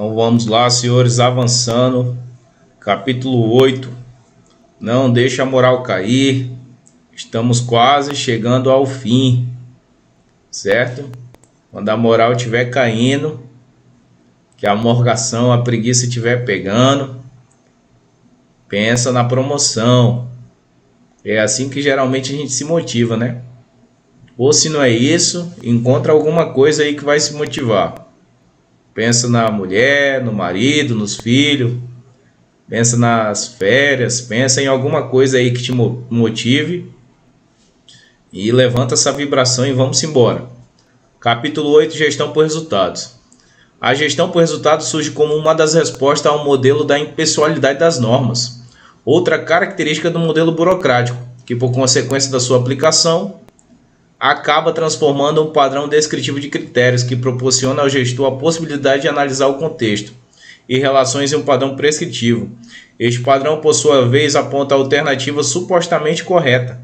Então vamos lá, senhores, avançando. Capítulo 8. Não deixa a moral cair. Estamos quase chegando ao fim, certo? Quando a moral estiver caindo, que a morgação, a preguiça estiver pegando, pensa na promoção. É assim que geralmente a gente se motiva, né? Ou se não é isso, encontra alguma coisa aí que vai se motivar. Pensa na mulher, no marido, nos filhos. Pensa nas férias. Pensa em alguma coisa aí que te motive. E levanta essa vibração e vamos embora. Capítulo 8. Gestão por resultados. A gestão por resultados surge como uma das respostas ao modelo da impessoalidade das normas. Outra característica do modelo burocrático, que por consequência da sua aplicação, acaba transformando um padrão descritivo de critérios que proporciona ao gestor a possibilidade de analisar o contexto e relações em um padrão prescritivo. Este padrão, por sua vez, aponta a alternativa supostamente correta.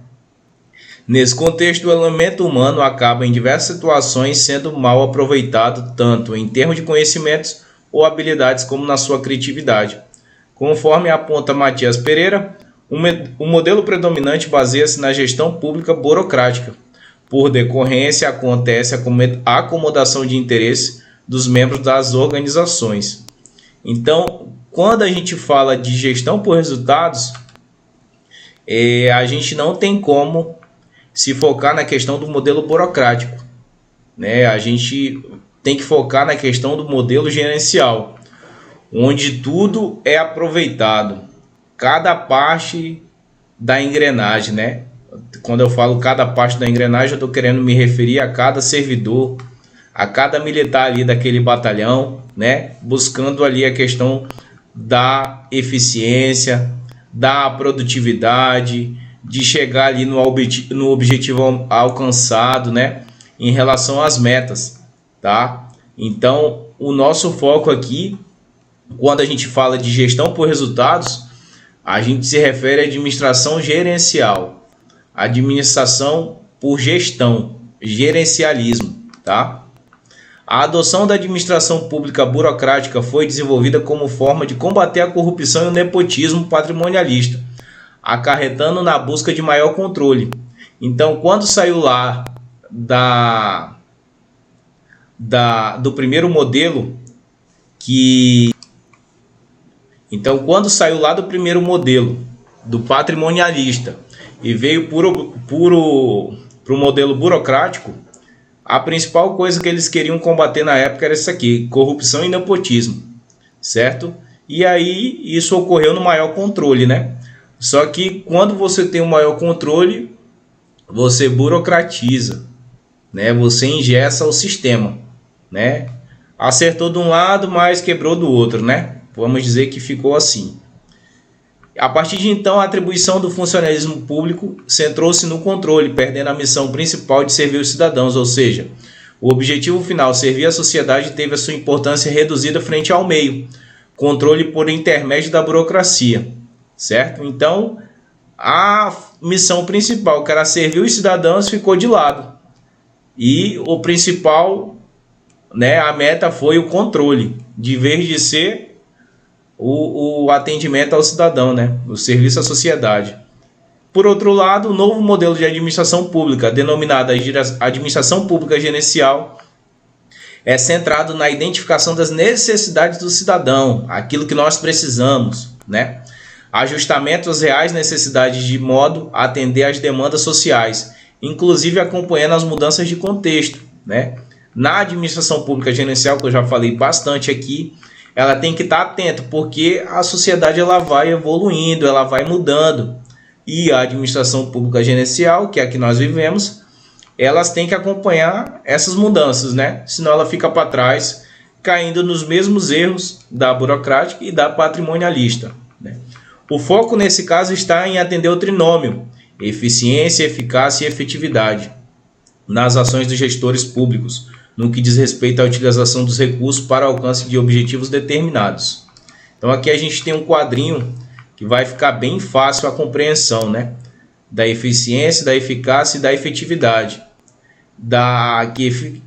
Nesse contexto, o elemento humano acaba em diversas situações sendo mal aproveitado, tanto em termos de conhecimentos ou habilidades como na sua criatividade. Conforme aponta Matias Pereira, o modelo predominante baseia-se na gestão pública burocrática. Por decorrência, acontece a acomodação de interesse dos membros das organizações. Então, quando a gente fala de gestão por resultados, a gente não tem como se focar na questão do modelo burocrático, né? A gente tem que focar na questão do modelo gerencial, onde tudo é aproveitado, cada parte da engrenagem, né? Quando eu falo cada parte da engrenagem, eu estou querendo me referir a cada servidor, a cada militar ali daquele batalhão, né? Buscando ali a questão da eficiência, da produtividade, de chegar ali no objetivo alcançado, né? Em relação às metas, tá? Então, o nosso foco aqui, quando a gente fala de gestão por resultados, a gente se refere à administração gerencial. Administração por gestão, gerencialismo, tá? A adoção da administração pública burocrática foi desenvolvida como forma de combater a corrupção e o nepotismo patrimonialista, acarretando na busca de maior controle. Então, quando saiu lá do primeiro modelo, do patrimonialista, e veio para o modelo burocrático, a principal coisa que eles queriam combater na época era isso aqui: corrupção e nepotismo, certo? E aí isso ocorreu no maior controle, né? Só que quando você tem um maior controle, você burocratiza, né? Você engessa o sistema, né? Acertou de um lado, mas quebrou do outro, né? Vamos dizer que ficou assim. A partir de então, a atribuição do funcionalismo público centrou-se no controle, perdendo a missão principal de servir os cidadãos, ou seja, o objetivo final, servir a sociedade, teve a sua importância reduzida frente ao meio, controle por intermédio da burocracia, certo? Então, a missão principal, que era servir os cidadãos, ficou de lado. E o principal, né, a meta foi o controle, de vez de ser o atendimento ao cidadão, né? O serviço à sociedade. Por outro lado, o novo modelo de administração pública, denominado administração pública gerencial, é centrado na identificação das necessidades do cidadão, aquilo que nós precisamos, né? Ajustamento às reais necessidades de modo a atender às demandas sociais, inclusive acompanhando as mudanças de contexto, né? Na administração pública gerencial, que eu já falei bastante aqui, ela tem que estar atenta, porque a sociedade ela vai evoluindo, ela vai mudando. E a administração pública gerencial, que é a que nós vivemos, elas têm que acompanhar essas mudanças, né? Senão ela fica para trás, caindo nos mesmos erros da burocrática e da patrimonialista, né? O foco nesse caso está em atender o trinômio: eficiência, eficácia e efetividade nas ações dos gestores públicos, no que diz respeito à utilização dos recursos para alcance de objetivos determinados. Então aqui a gente tem um quadrinho que vai ficar bem fácil a compreensão, né? Da eficiência, da eficácia e da efetividade. Da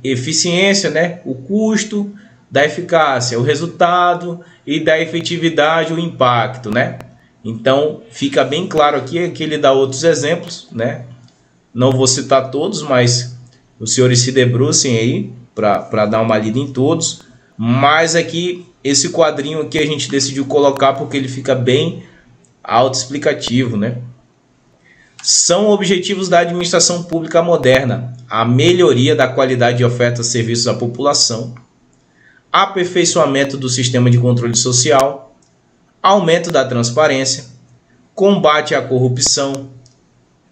eficiência, né? O custo, da eficácia, o resultado, e da efetividade, o impacto, né? Então fica bem claro aqui que ele dá outros exemplos, né? Não vou citar todos, mas os senhores se debrucem aí para dar uma lida em todos. Mas aqui, esse quadrinho aqui a gente decidiu colocar porque ele fica bem autoexplicativo, né? São objetivos da administração pública moderna: a melhoria da qualidade de oferta de serviços à população, aperfeiçoamento do sistema de controle social, aumento da transparência, combate à corrupção,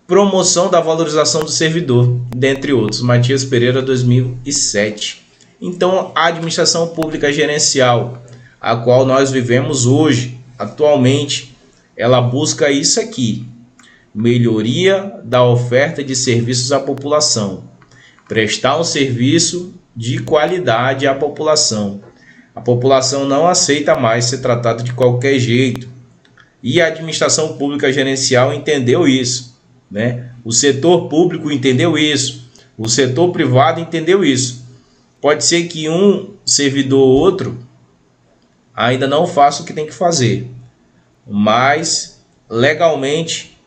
promoção da valorização do servidor, dentre outros. Matias Pereira, 2007. Então, a administração pública gerencial, a qual nós vivemos hoje, atualmente, ela busca isso aqui: melhoria da oferta de serviços à população, prestar um serviço de qualidade à população. A população não aceita mais ser tratada de qualquer jeito, e a administração pública gerencial entendeu isso, né? O setor público entendeu isso, o setor privado entendeu isso. Pode ser que um servidor ou outro ainda não faça o que tem que fazer, mas legalmente,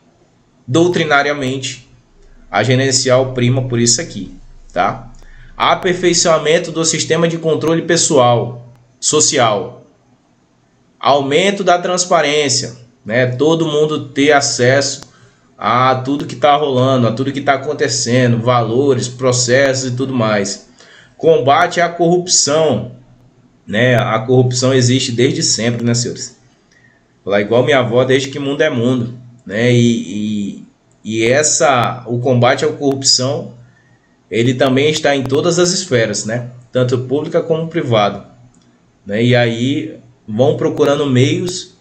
doutrinariamente, a gerencial prima por isso aqui, tá? Aperfeiçoamento do sistema de controle social, aumento da transparência, né? Todo mundo ter acesso a tudo que está rolando, a tudo que está acontecendo, valores, processos e tudo mais. Combate à corrupção, né? A corrupção existe desde sempre, né, senhores? Falar igual minha avó, desde que mundo é mundo, né? O combate à corrupção, ele também está em todas as esferas, né? Tanto pública como privada, né? E aí vão procurando meios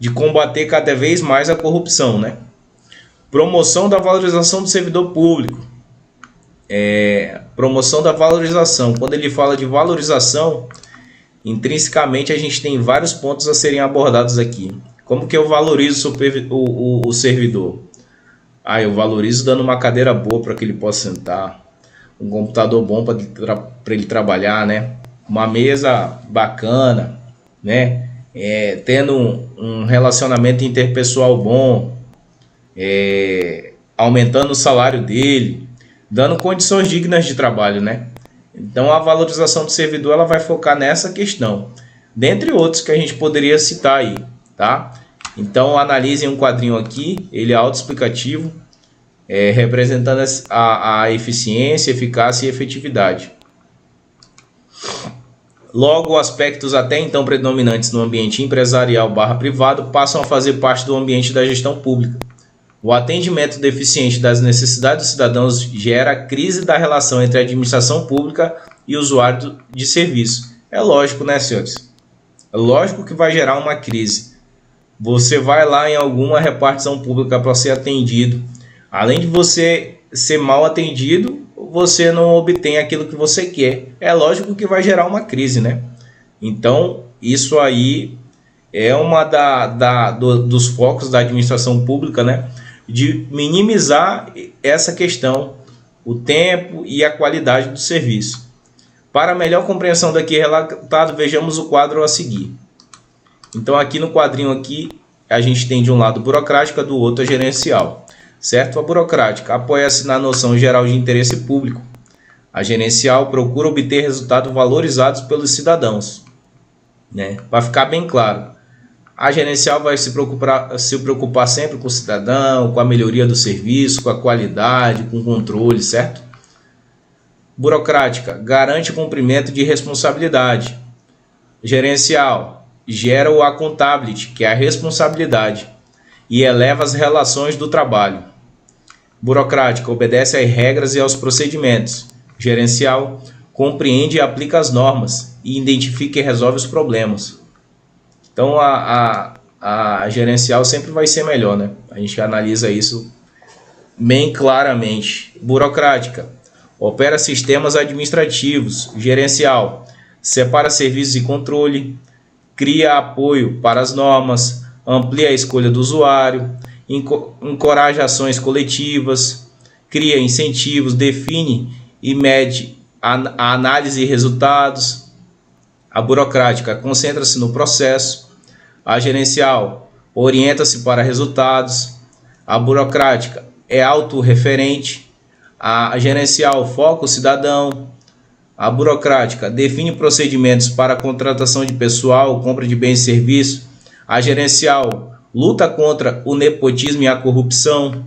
de combater cada vez mais a corrupção, né? Promoção da valorização do servidor público. Promoção da valorização. Quando ele fala de valorização, intrinsecamente a gente tem vários pontos a serem abordados aqui. Como que eu valorizo o servidor? Eu valorizo dando uma cadeira boa para que ele possa sentar, um computador bom para ele trabalhar, né? Uma mesa bacana, né? Tendo um relacionamento interpessoal bom, aumentando o salário dele, dando condições dignas de trabalho, né? Então a valorização do servidor, ela vai focar nessa questão, dentre outros que a gente poderia citar aí, tá? Então analisem um quadrinho aqui, ele é autoexplicativo, representando a eficiência, eficácia e efetividade. Logo, aspectos até então predominantes no ambiente empresarial / privado passam a fazer parte do ambiente da gestão pública. O atendimento deficiente das necessidades dos cidadãos gera a crise da relação entre a administração pública e o usuário de serviço. É lógico, né, senhores? É lógico que vai gerar uma crise. Você vai lá em alguma repartição pública para ser atendido. Além de você ser mal atendido, você não obtém aquilo que você quer. É lógico que vai gerar uma crise, né? Então, isso aí é uma dos focos da administração pública, né? De minimizar essa questão, o tempo e a qualidade do serviço. Para melhor compreensão daqui relatado, vejamos o quadro a seguir. Então aqui no quadrinho aqui, a gente tem de um lado burocrática, do outro a gerencial, certo? A burocrática apoia-se na noção geral de interesse público. A gerencial procura obter resultados valorizados pelos cidadãos, né? Para ficar bem claro, a gerencial vai se preocupar sempre com o cidadão, com a melhoria do serviço, com a qualidade, com o controle, certo? Burocrática garante o cumprimento de responsabilidade. Gerencial gera o accountability, que é a responsabilidade, e eleva as relações do trabalho. Burocrática obedece às regras e aos procedimentos. Gerencial compreende e aplica as normas e identifica e resolve os problemas. Então a gerencial sempre vai ser melhor, né? A gente analisa isso bem claramente. Burocrática opera sistemas administrativos. Gerencial separa serviços e controle, cria apoio para as normas, amplia a escolha do usuário, encoraja ações coletivas, cria incentivos, define e mede a análise e resultados, A burocrática concentra-se no processo. A gerencial orienta-se para resultados. A burocrática é autorreferente. A gerencial foca o cidadão. A burocrática define procedimentos para a contratação de pessoal, compra de bens e serviços. A gerencial luta contra o nepotismo e a corrupção.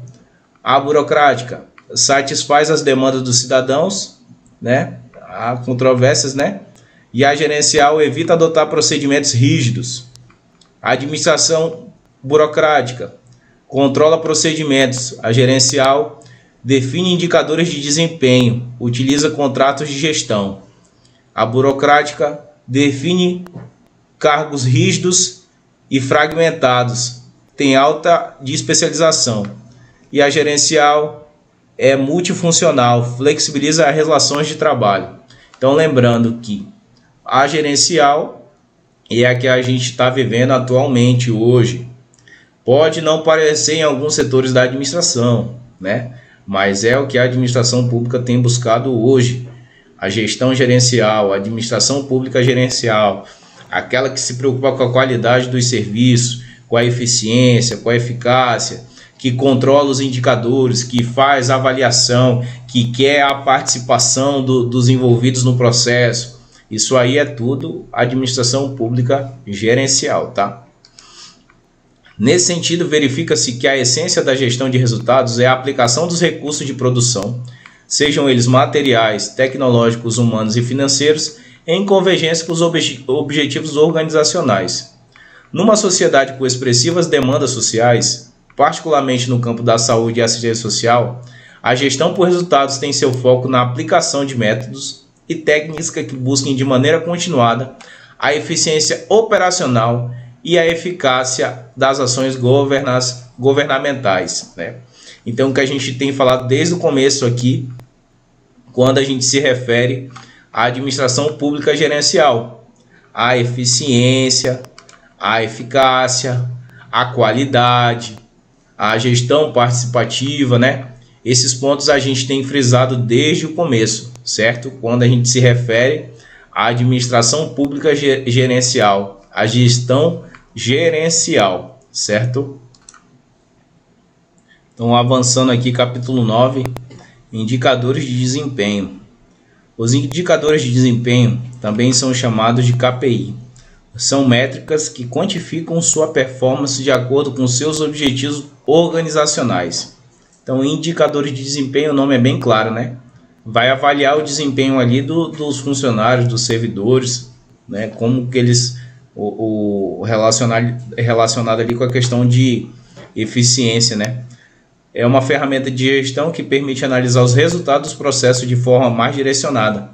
A burocrática satisfaz as demandas dos cidadãos, né? Há controvérsias, né? E a gerencial evita adotar procedimentos rígidos. A administração burocrática controla procedimentos. A gerencial define indicadores de desempenho, utiliza contratos de gestão. A burocrática define cargos rígidos e fragmentados, tem alta de especialização. E a gerencial é multifuncional, flexibiliza as relações de trabalho. Então, lembrando que a gerencial é a que a gente está vivendo atualmente hoje. Pode não parecer em alguns setores da administração, né? Mas é o que a administração pública tem buscado hoje. A gestão gerencial, a administração pública gerencial, aquela que se preocupa com a qualidade dos serviços, com a eficiência, com a eficácia, que controla os indicadores, que faz a avaliação, que quer a participação dos envolvidos no processo. Isso aí é tudo administração pública gerencial, tá? Nesse sentido, verifica-se que a essência da gestão de resultados é a aplicação dos recursos de produção, sejam eles materiais, tecnológicos, humanos e financeiros, em convergência com os objetivos organizacionais. Numa sociedade com expressivas demandas sociais, particularmente no campo da saúde e assistência social, a gestão por resultados tem seu foco na aplicação de métodos e técnicas que busquem de maneira continuada a eficiência operacional e a eficácia das ações governamentais, né? Então, o que a gente tem falado desde o começo aqui, quando a gente se refere à administração pública gerencial, a eficiência, a eficácia, a qualidade, a gestão participativa, né? Esses pontos a gente tem frisado desde o começo, certo? Quando a gente se refere à administração pública gerencial, a gestão gerencial, certo? Então, avançando aqui, capítulo 9, indicadores de desempenho. Os indicadores de desempenho também são chamados de KPI. São métricas que quantificam sua performance de acordo com seus objetivos organizacionais. Então, indicadores de desempenho, o nome é bem claro, né? Vai avaliar o desempenho ali dos funcionários, dos servidores, né? Como que eles relacionado ali com a questão de eficiência, né? É uma ferramenta de gestão que permite analisar os resultados dos processos de forma mais direcionada.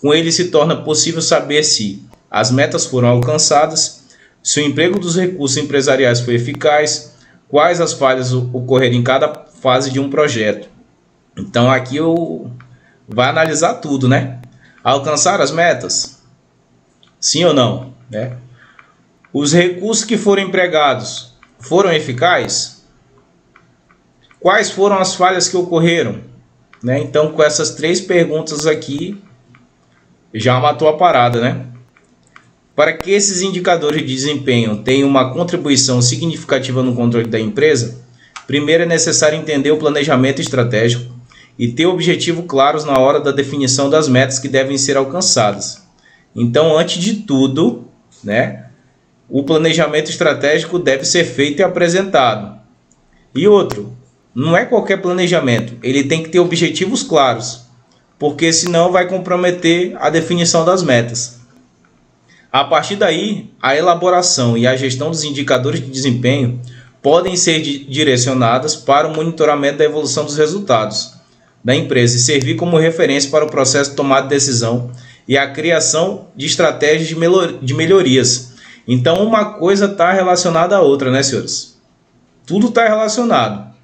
Com ele se torna possível saber se as metas foram alcançadas, se o emprego dos recursos empresariais foi eficaz, quais as falhas ocorreram em cada fase de um projeto. Então aqui vai analisar tudo, né? Alcançar as metas? Sim ou não, né? Os recursos que foram empregados foram eficazes? Quais foram as falhas que ocorreram? Né? Então, com essas 3 perguntas aqui, já matou a parada, né? Para que esses indicadores de desempenho tenham uma contribuição significativa no controle da empresa, primeiro é necessário entender o planejamento estratégico e ter objetivos claros na hora da definição das metas que devem ser alcançadas. Então, antes de tudo, né? O planejamento estratégico deve ser feito e apresentado. E outro, não é qualquer planejamento, ele tem que ter objetivos claros, porque senão vai comprometer a definição das metas. A partir daí, a elaboração e a gestão dos indicadores de desempenho podem ser direcionadas para o monitoramento da evolução dos resultados da empresa e servir como referência para o processo de tomada de decisão e a criação de estratégias de melhorias. Então, uma coisa está relacionada à outra, né, senhores? Tudo está relacionado.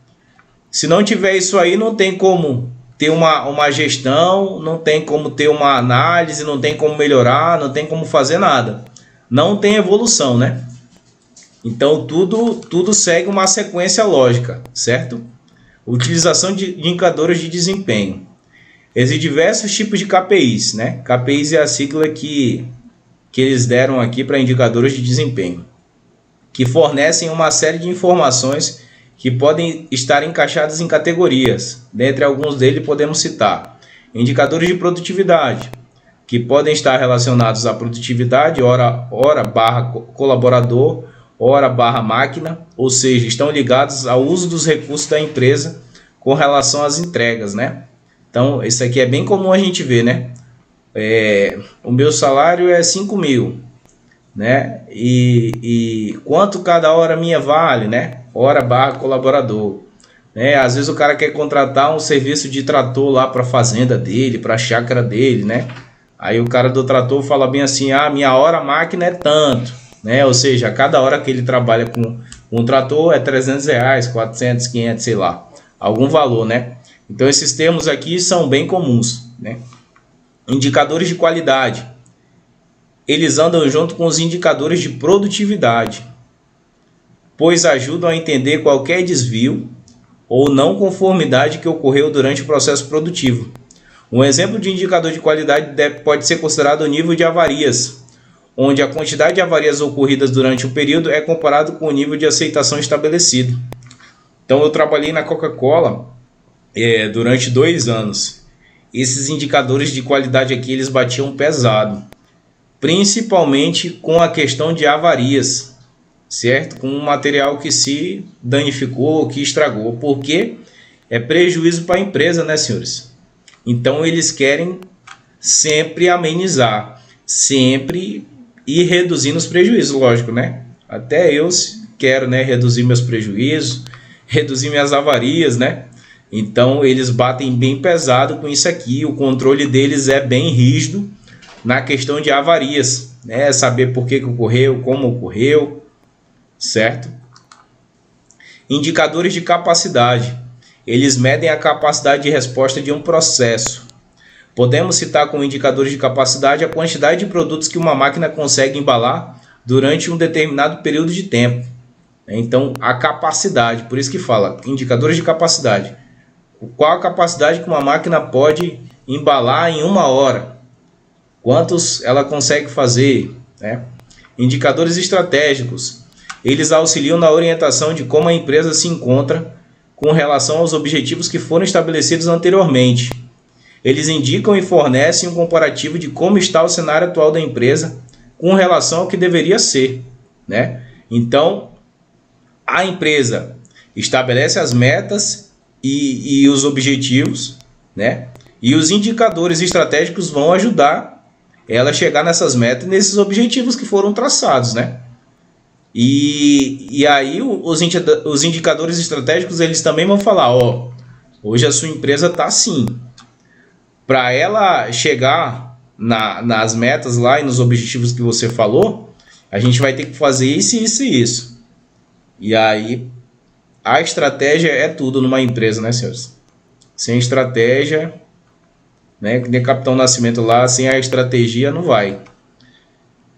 Se não tiver isso aí, não tem como ter uma gestão, não tem como ter uma análise, não tem como melhorar, não tem como fazer nada. Não tem evolução, né? Então, tudo segue uma sequência lógica, certo? Utilização de indicadores de desempenho. Existem diversos tipos de KPIs, né? KPIs é a sigla que que eles deram aqui para indicadores de desempenho, que fornecem uma série de informações que podem estar encaixadas em categorias. Dentre alguns deles podemos citar indicadores de produtividade, que podem estar relacionados à produtividade, hora barra colaborador, hora barra máquina, ou seja, estão ligados ao uso dos recursos da empresa com relação às entregas, né? Então, isso aqui é bem comum a gente ver, né? O meu salário é 5.000, né? E quanto cada hora minha vale, né? Hora barra colaborador, né? Às vezes o cara quer contratar um serviço de trator lá para a fazenda dele, para a chácara dele, né? Aí o cara do trator fala bem assim: ah, minha hora máquina é tanto, né? Ou seja, cada hora que ele trabalha com um trator é R$300, 400, 500, sei lá, algum valor, né? Então esses termos aqui são bem comuns, né? Indicadores de qualidade, eles andam junto com os indicadores de produtividade, pois ajudam a entender qualquer desvio ou não conformidade que ocorreu durante o processo produtivo. Um exemplo de indicador de qualidade pode ser considerado o nível de avarias, onde a quantidade de avarias ocorridas durante o período é comparado com o nível de aceitação estabelecido. Então eu trabalhei na Coca-Cola durante 2 anos. Esses indicadores de qualidade aqui, eles batiam pesado, principalmente com a questão de avarias, certo? Com um material que se danificou, que estragou, porque é prejuízo para a empresa, né, senhores? Então eles querem sempre amenizar, sempre ir reduzindo os prejuízos, lógico, né? Até eu quero, né, reduzir meus prejuízos, reduzir minhas avarias, né? Então eles batem bem pesado com isso aqui. O controle deles é bem rígido na questão de avarias, né? Saber por que ocorreu, como ocorreu, certo? Indicadores de capacidade. Eles medem a capacidade de resposta de um processo. Podemos citar como indicadores de capacidade a quantidade de produtos que uma máquina consegue embalar durante um determinado período de tempo. Então, a capacidade, por isso que fala indicadores de capacidade. Qual a capacidade que uma máquina pode embalar em 1 hora? Quantos ela consegue fazer, né? Indicadores estratégicos. Eles auxiliam na orientação de como a empresa se encontra com relação aos objetivos que foram estabelecidos anteriormente. Eles indicam e fornecem um comparativo de como está o cenário atual da empresa com relação ao que deveria ser, né? Então, a empresa estabelece as metas e os objetivos, né? E os indicadores estratégicos vão ajudar ela a chegar nessas metas e nesses objetivos que foram traçados, né? E aí os indicadores estratégicos, eles também vão falar: ó, hoje a sua empresa está assim. Para ela chegar nas metas lá e nos objetivos que você falou, a gente vai ter que fazer isso, isso e isso. E aí a estratégia é tudo numa empresa, né, senhores? Sem estratégia, né, que nem Capitão Nascimento lá, sem a estratégia não vai.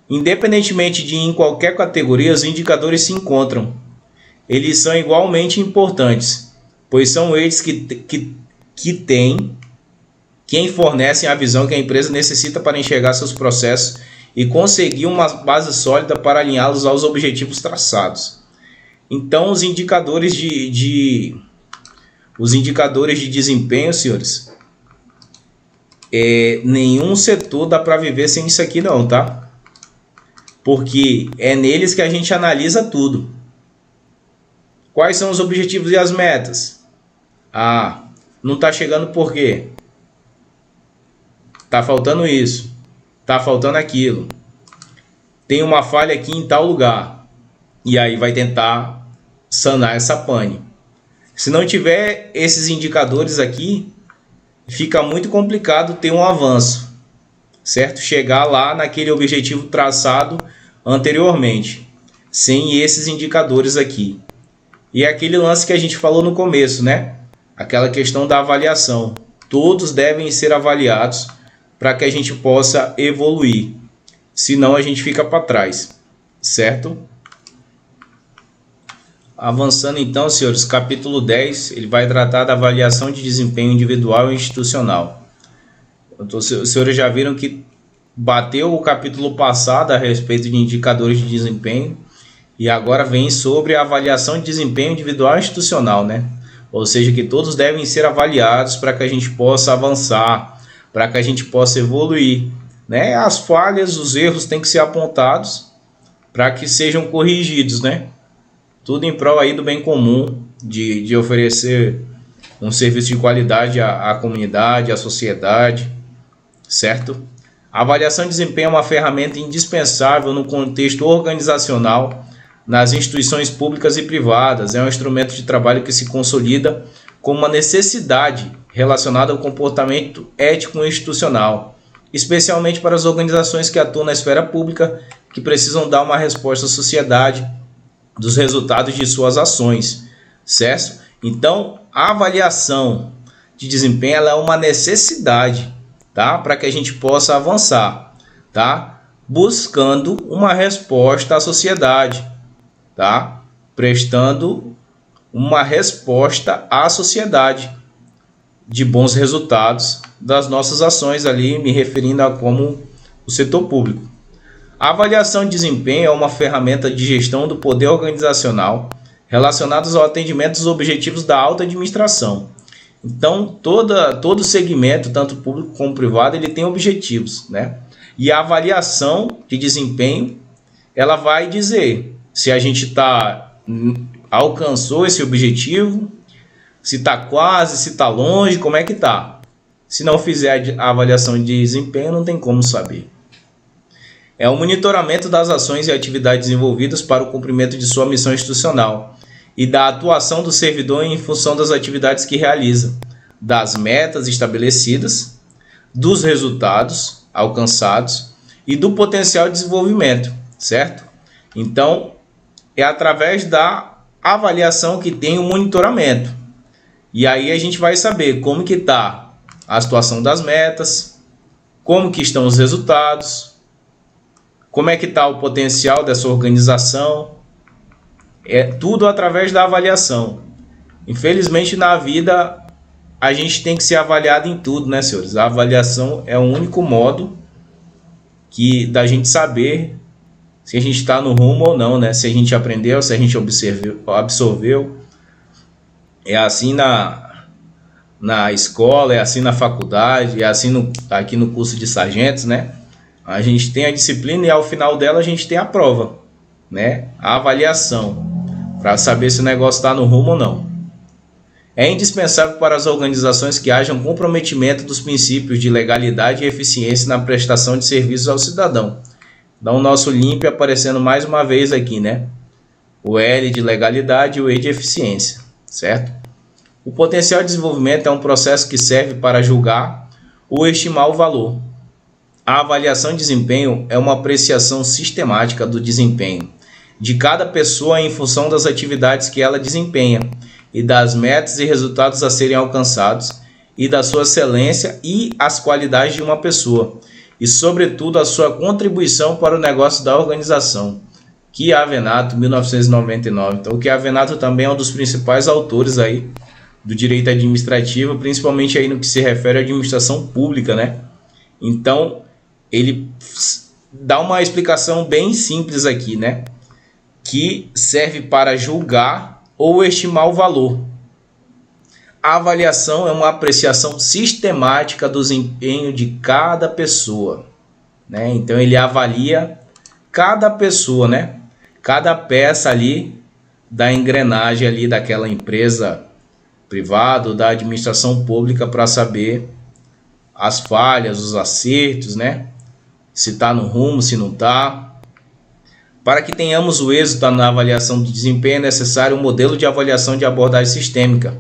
Independentemente de em qualquer categoria, os indicadores se encontram. Eles são igualmente importantes, pois são eles quem fornecem a visão que a empresa necessita para enxergar seus processos e conseguir uma base sólida para alinhá-los aos objetivos traçados. Então, os indicadores de desempenho, senhores, nenhum setor dá para viver sem isso aqui não, tá? Porque é neles que a gente analisa tudo. Quais são os objetivos e as metas? Ah, não está chegando por quê? Está faltando isso, está faltando aquilo. Tem uma falha aqui em tal lugar. E aí vai tentar sanar essa pane. Se não tiver esses indicadores aqui, fica muito complicado ter um avanço, certo? Chegar lá naquele objetivo traçado anteriormente, sem esses indicadores aqui. E é aquele lance que a gente falou no começo, né? Aquela questão da avaliação. Todos devem ser avaliados para que a gente possa evoluir. Senão a gente fica para trás, certo? Avançando então, senhores, capítulo 10, ele vai tratar da avaliação de desempenho individual e institucional. Então, os senhores já viram que bateu o capítulo passado a respeito de indicadores de desempenho e agora vem sobre a avaliação de desempenho individual e institucional, né? Ou seja, que todos devem ser avaliados para que a gente possa avançar, para que a gente possa evoluir, né? As falhas, os erros têm que ser apontados para que sejam corrigidos, né? Tudo em prol aí do bem comum, de oferecer um serviço de qualidade à comunidade, à sociedade, certo? A avaliação de desempenho é uma ferramenta indispensável no contexto organizacional, nas instituições públicas e privadas. É um instrumento de trabalho que se consolida como uma necessidade relacionada ao comportamento ético e institucional, especialmente para as organizações que atuam na esfera pública, que precisam dar uma resposta à sociedade dos resultados de suas ações, certo? Então, a avaliação de desempenho ela é uma necessidade, tá? Para que a gente possa avançar, tá? Buscando uma resposta à sociedade, tá? Prestando uma resposta à sociedade de bons resultados das nossas ações ali, me referindo a como o setor público. A avaliação de desempenho é uma ferramenta de gestão do poder organizacional relacionados ao atendimento dos objetivos da alta administração. Então, todo segmento, tanto público como privado, ele tem objetivos, né? E a avaliação de desempenho, ela vai dizer se a gente alcançou esse objetivo, se está quase, se está longe, como é que está. Se não fizer a avaliação de desempenho, não tem como saber. É o monitoramento das ações e atividades envolvidas para o cumprimento de sua missão institucional e da atuação do servidor em função das atividades que realiza, das metas estabelecidas, dos resultados alcançados e do potencial de desenvolvimento, certo? Então, é através da avaliação que tem o monitoramento. E aí a gente vai saber como que está a situação das metas, como que estão os resultados, como é que está o potencial dessa organização. É tudo através da avaliação. Infelizmente, na vida, a gente tem que ser avaliado em tudo, né, senhores? A avaliação é o único modo da gente saber se a gente está no rumo ou não, né? Se a gente aprendeu, se a gente absorveu. É assim na escola, é assim na faculdade, é assim aqui no curso de sargentos, né? A gente tem a disciplina e ao final dela a gente tem a prova, né? A avaliação, para saber se o negócio está no rumo ou não. É indispensável para as organizações que hajam comprometimento dos princípios de legalidade e eficiência na prestação de serviços ao cidadão. Então, o nosso LIMP aparecendo mais uma vez aqui, né? O L de legalidade e o E de eficiência, certo? O potencial de desenvolvimento é um processo que serve para julgar ou estimar o valor. A avaliação de desempenho é uma apreciação sistemática do desempenho de cada pessoa em função das atividades que ela desempenha e das metas e resultados a serem alcançados e da sua excelência e as qualidades de uma pessoa e, sobretudo, a sua contribuição para o negócio da organização. Chiavenato, 1999. Então, o Chiavenato também é um dos principais autores aí do direito administrativo, principalmente aí no que se refere à administração pública, né? Então, ele dá uma explicação bem simples aqui, né? Que serve para julgar ou estimar o valor. A avaliação é uma apreciação sistemática do desempenho de cada pessoa, né? Então, ele avalia cada pessoa, né? Cada peça ali da engrenagem ali daquela empresa privada ou da administração pública para saber as falhas, os acertos, né? Se está no rumo, se não está. Para que tenhamos o êxito na avaliação de desempenho, é necessário um modelo de avaliação de abordagem sistêmica,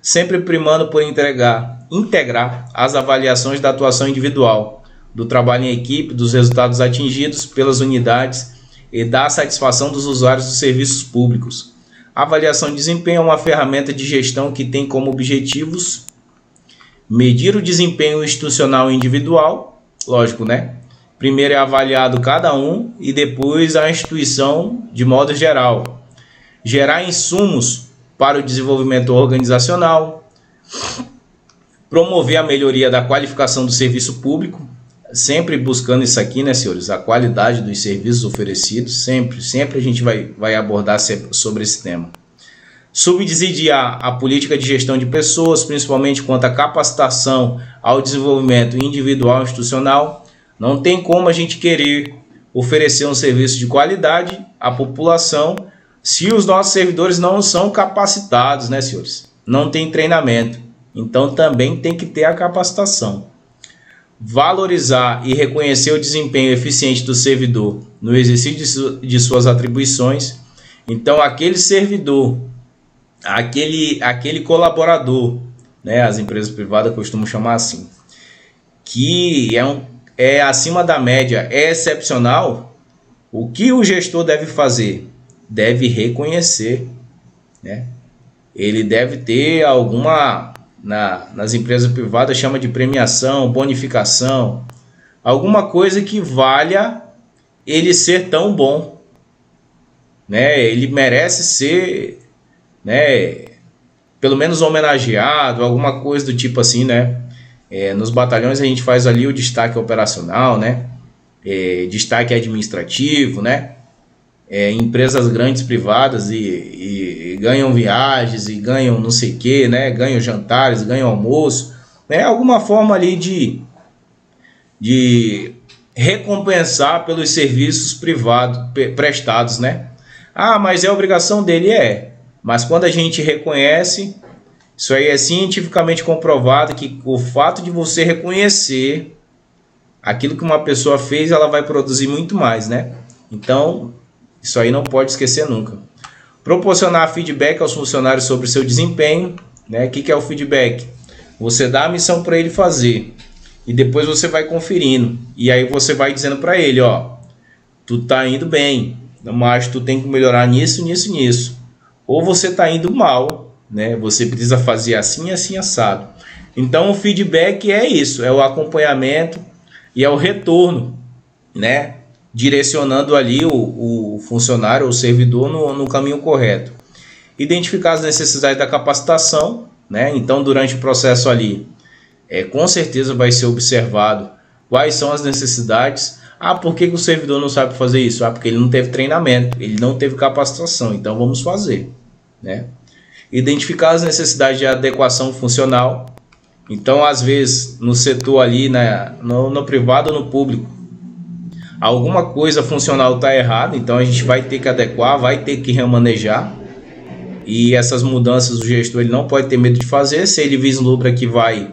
sempre primando por integrar as avaliações da atuação individual, do trabalho em equipe, dos resultados atingidos pelas unidades e da satisfação dos usuários dos serviços públicos. A avaliação de desempenho é uma ferramenta de gestão que tem como objetivos medir o desempenho institucional individual, lógico, né? Primeiro é avaliado cada um e depois a instituição de modo geral. Gerar insumos para o desenvolvimento organizacional. Promover a melhoria da qualificação do serviço público. sempre buscando isso aqui, né, senhores? A qualidade dos serviços oferecidos, sempre a gente vai abordar sobre esse tema. Subsidiar a política de gestão de pessoas, principalmente quanto à capacitação ao desenvolvimento individual e institucional. Não tem como a gente querer oferecer um serviço de qualidade à população se os nossos servidores não são capacitados, né, senhores? Não tem treinamento. Então também tem que ter a capacitação. Valorizar e reconhecer o desempenho eficiente do servidor no exercício de suas atribuições. Então aquele servidor, aquele colaborador, né, as empresas privadas costumam chamar assim, que é acima da média, é excepcional, o que o gestor deve fazer? Deve reconhecer, né? Ele deve ter alguma, nas empresas privadas chama de premiação, bonificação, alguma coisa que valha ele ser tão bom, né? Ele merece ser, né, pelo menos homenageado, alguma coisa do tipo assim, né? Nos batalhões a gente faz ali o destaque operacional, né? Destaque administrativo, né? Empresas grandes privadas e ganham viagens e ganham não sei o que, né? Ganham jantares, ganham almoço, né? Alguma forma ali de recompensar pelos serviços privados prestados, né? Ah, mas é obrigação dele, mas quando a gente reconhece, isso aí é cientificamente comprovado que o fato de você reconhecer aquilo que uma pessoa fez, ela vai produzir muito mais, né? Então, isso aí não pode esquecer nunca. Proporcionar feedback aos funcionários sobre seu desempenho, né? O que é o feedback? Você dá a missão para ele fazer e depois você vai conferindo. E aí você vai dizendo para ele, ó, tu tá indo bem, mas tu tem que melhorar nisso, nisso, nisso. Ou você tá indo mal, né? Você precisa fazer assim, assim, assado. Então o feedback é isso, é o acompanhamento e é o retorno, né? Direcionando ali o funcionário, o servidor no caminho correto. Identificar as necessidades da capacitação, né? Então durante o processo ali, com certeza vai ser observado quais são as necessidades. Ah, por que o servidor não sabe fazer isso? Ah, porque ele não teve treinamento, ele não teve capacitação, então vamos fazer, né? Identificar as necessidades de adequação funcional. Então, às vezes, no setor ali, no privado ou no público, alguma coisa funcional está errada, então a gente vai ter que adequar, vai ter que remanejar. E essas mudanças o gestor ele não pode ter medo de fazer, se ele vislumbra que vai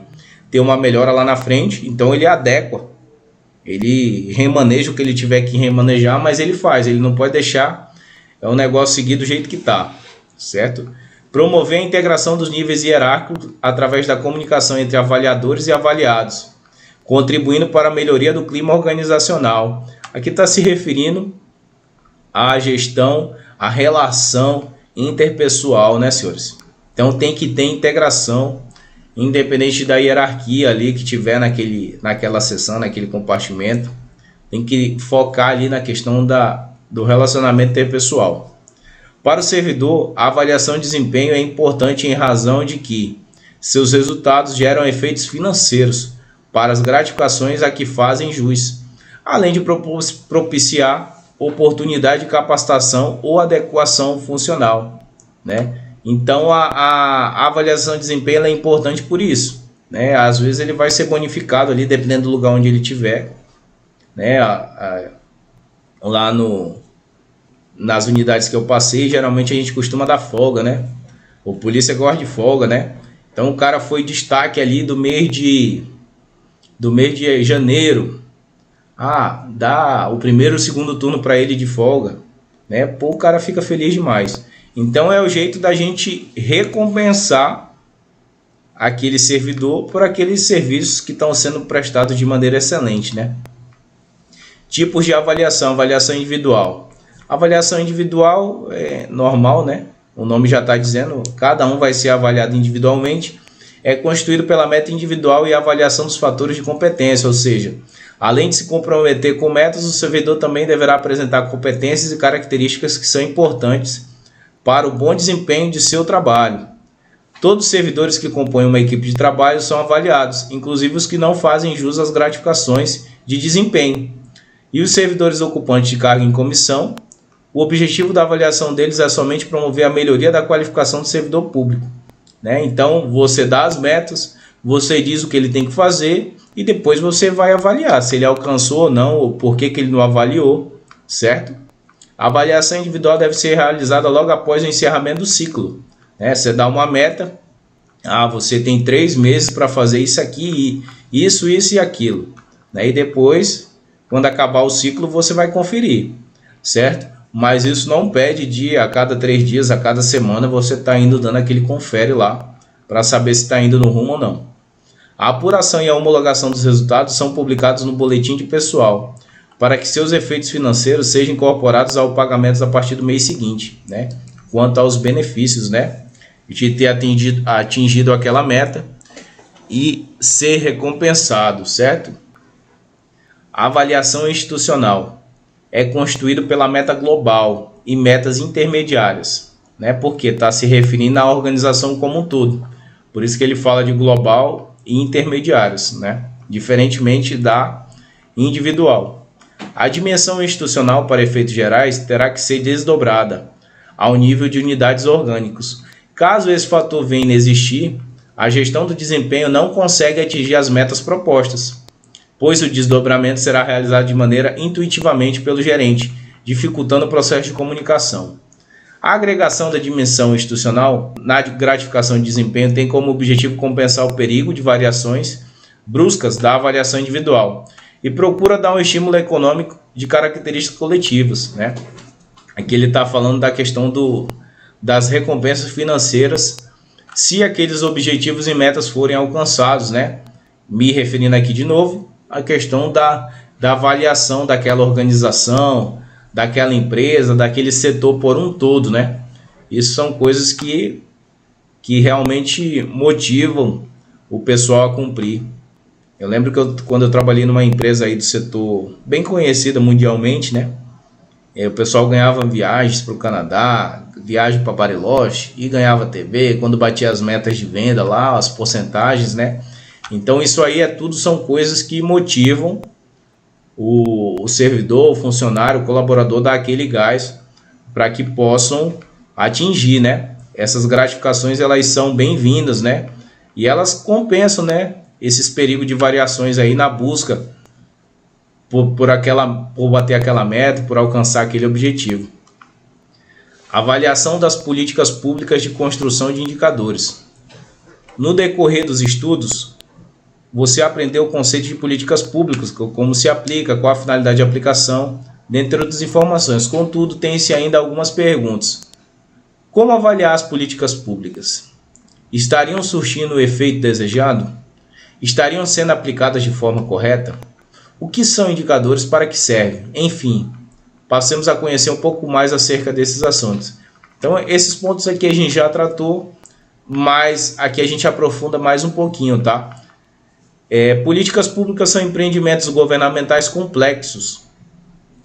ter uma melhora lá na frente, então ele adequa. Ele remaneja o que ele tiver que remanejar, mas ele faz, ele não pode deixar o negócio seguir do jeito que está, certo? Promover a integração dos níveis hierárquicos através da comunicação entre avaliadores e avaliados, contribuindo para a melhoria do clima organizacional. Aqui está se referindo à gestão, à relação interpessoal, né, senhores? Então tem que ter integração, independente da hierarquia ali que tiver naquela seção, naquele compartimento, tem que focar ali na questão do relacionamento interpessoal. Para o servidor, a avaliação de desempenho é importante em razão de que seus resultados geram efeitos financeiros para as gratificações a que fazem jus, além de propiciar oportunidade de capacitação ou adequação funcional, né? Então a avaliação de desempenho é importante por isso, né? Às vezes ele vai ser bonificado ali, dependendo do lugar onde ele estiver, né? Lá nas unidades que eu passei, geralmente a gente costuma dar folga, né? O polícia gosta de folga, né? Então o cara foi destaque ali do mês de janeiro. Ah, dá o primeiro e o segundo turno para ele de folga, né? Pô, o cara fica feliz demais. Então é o jeito da gente recompensar aquele servidor por aqueles serviços que estão sendo prestados de maneira excelente, né? Tipos de avaliação, avaliação individual. Avaliação individual é normal, né? O nome já está dizendo, cada um vai ser avaliado individualmente. É constituído pela meta individual e avaliação dos fatores de competência, ou seja, além de se comprometer com metas, o servidor também deverá apresentar competências e características que são importantes para o bom desempenho de seu trabalho. Todos os servidores que compõem uma equipe de trabalho são avaliados, inclusive os que não fazem jus às gratificações de desempenho. E os servidores ocupantes de cargo em comissão, o objetivo da avaliação deles é somente promover a melhoria da qualificação do servidor público, né? Então, você dá as metas, você diz o que ele tem que fazer e depois você vai avaliar se ele alcançou ou não, ou por que ele não avaliou, certo? A avaliação individual deve ser realizada logo após o encerramento do ciclo, né? Você dá uma meta, você tem 3 meses para fazer isso aqui, isso e aquilo, né? E depois, quando acabar o ciclo, você vai conferir, certo? Mas isso não pede a cada 3 dias, a cada semana, você está indo dando aquele confere lá, para saber se está indo no rumo ou não. A apuração e a homologação dos resultados são publicados no boletim de pessoal, para que seus efeitos financeiros sejam incorporados ao pagamento a partir do mês seguinte, né? Quanto aos benefícios, né? De ter atingido aquela meta e ser recompensado, certo? A avaliação institucional é constituído pela meta global e metas intermediárias, né? Porque está se referindo à organização como um todo. Por isso que ele fala de global e intermediários, né? Diferentemente da individual. A dimensão institucional para efeitos gerais terá que ser desdobrada ao nível de unidades orgânicas. Caso esse fator venha a inexistir, a gestão do desempenho não consegue atingir as metas propostas, pois o desdobramento será realizado de maneira intuitivamente pelo gerente, dificultando o processo de comunicação. A agregação da dimensão institucional na gratificação de desempenho tem como objetivo compensar o perigo de variações bruscas da avaliação individual e procura dar um estímulo econômico de características coletivas, né? Aqui ele está falando da questão das recompensas financeiras, se aqueles objetivos e metas forem alcançados, né? Me referindo aqui de novo à questão da avaliação daquela organização, daquela empresa, daquele setor por um todo, né? Isso são coisas que realmente motivam o pessoal a cumprir. Eu lembro que quando eu trabalhei numa empresa aí do setor bem conhecida mundialmente, né? O pessoal ganhava viagens para o Canadá, viagem para Bariloche e ganhava TV, quando batia as metas de venda lá, as porcentagens, né? Então isso aí são coisas que motivam o servidor, o funcionário, o colaborador dar aquele gás para que possam atingir, né? Essas gratificações, elas são bem-vindas, né? E elas compensam, né? Esses perigos de variações aí na busca por bater aquela meta, por alcançar aquele objetivo. Avaliação das políticas públicas de construção de indicadores. No decorrer dos estudos, você aprendeu o conceito de políticas públicas, como se aplica, qual a finalidade de aplicação, dentre outras informações. Contudo, tem-se ainda algumas perguntas. Como avaliar as políticas públicas? Estariam surtindo o efeito desejado? Estariam sendo aplicadas de forma correta? O que são indicadores, para que servem? Enfim, passemos a conhecer um pouco mais acerca desses assuntos. Então, esses pontos aqui a gente já tratou, mas aqui a gente aprofunda mais um pouquinho, tá? Políticas públicas são empreendimentos governamentais complexos,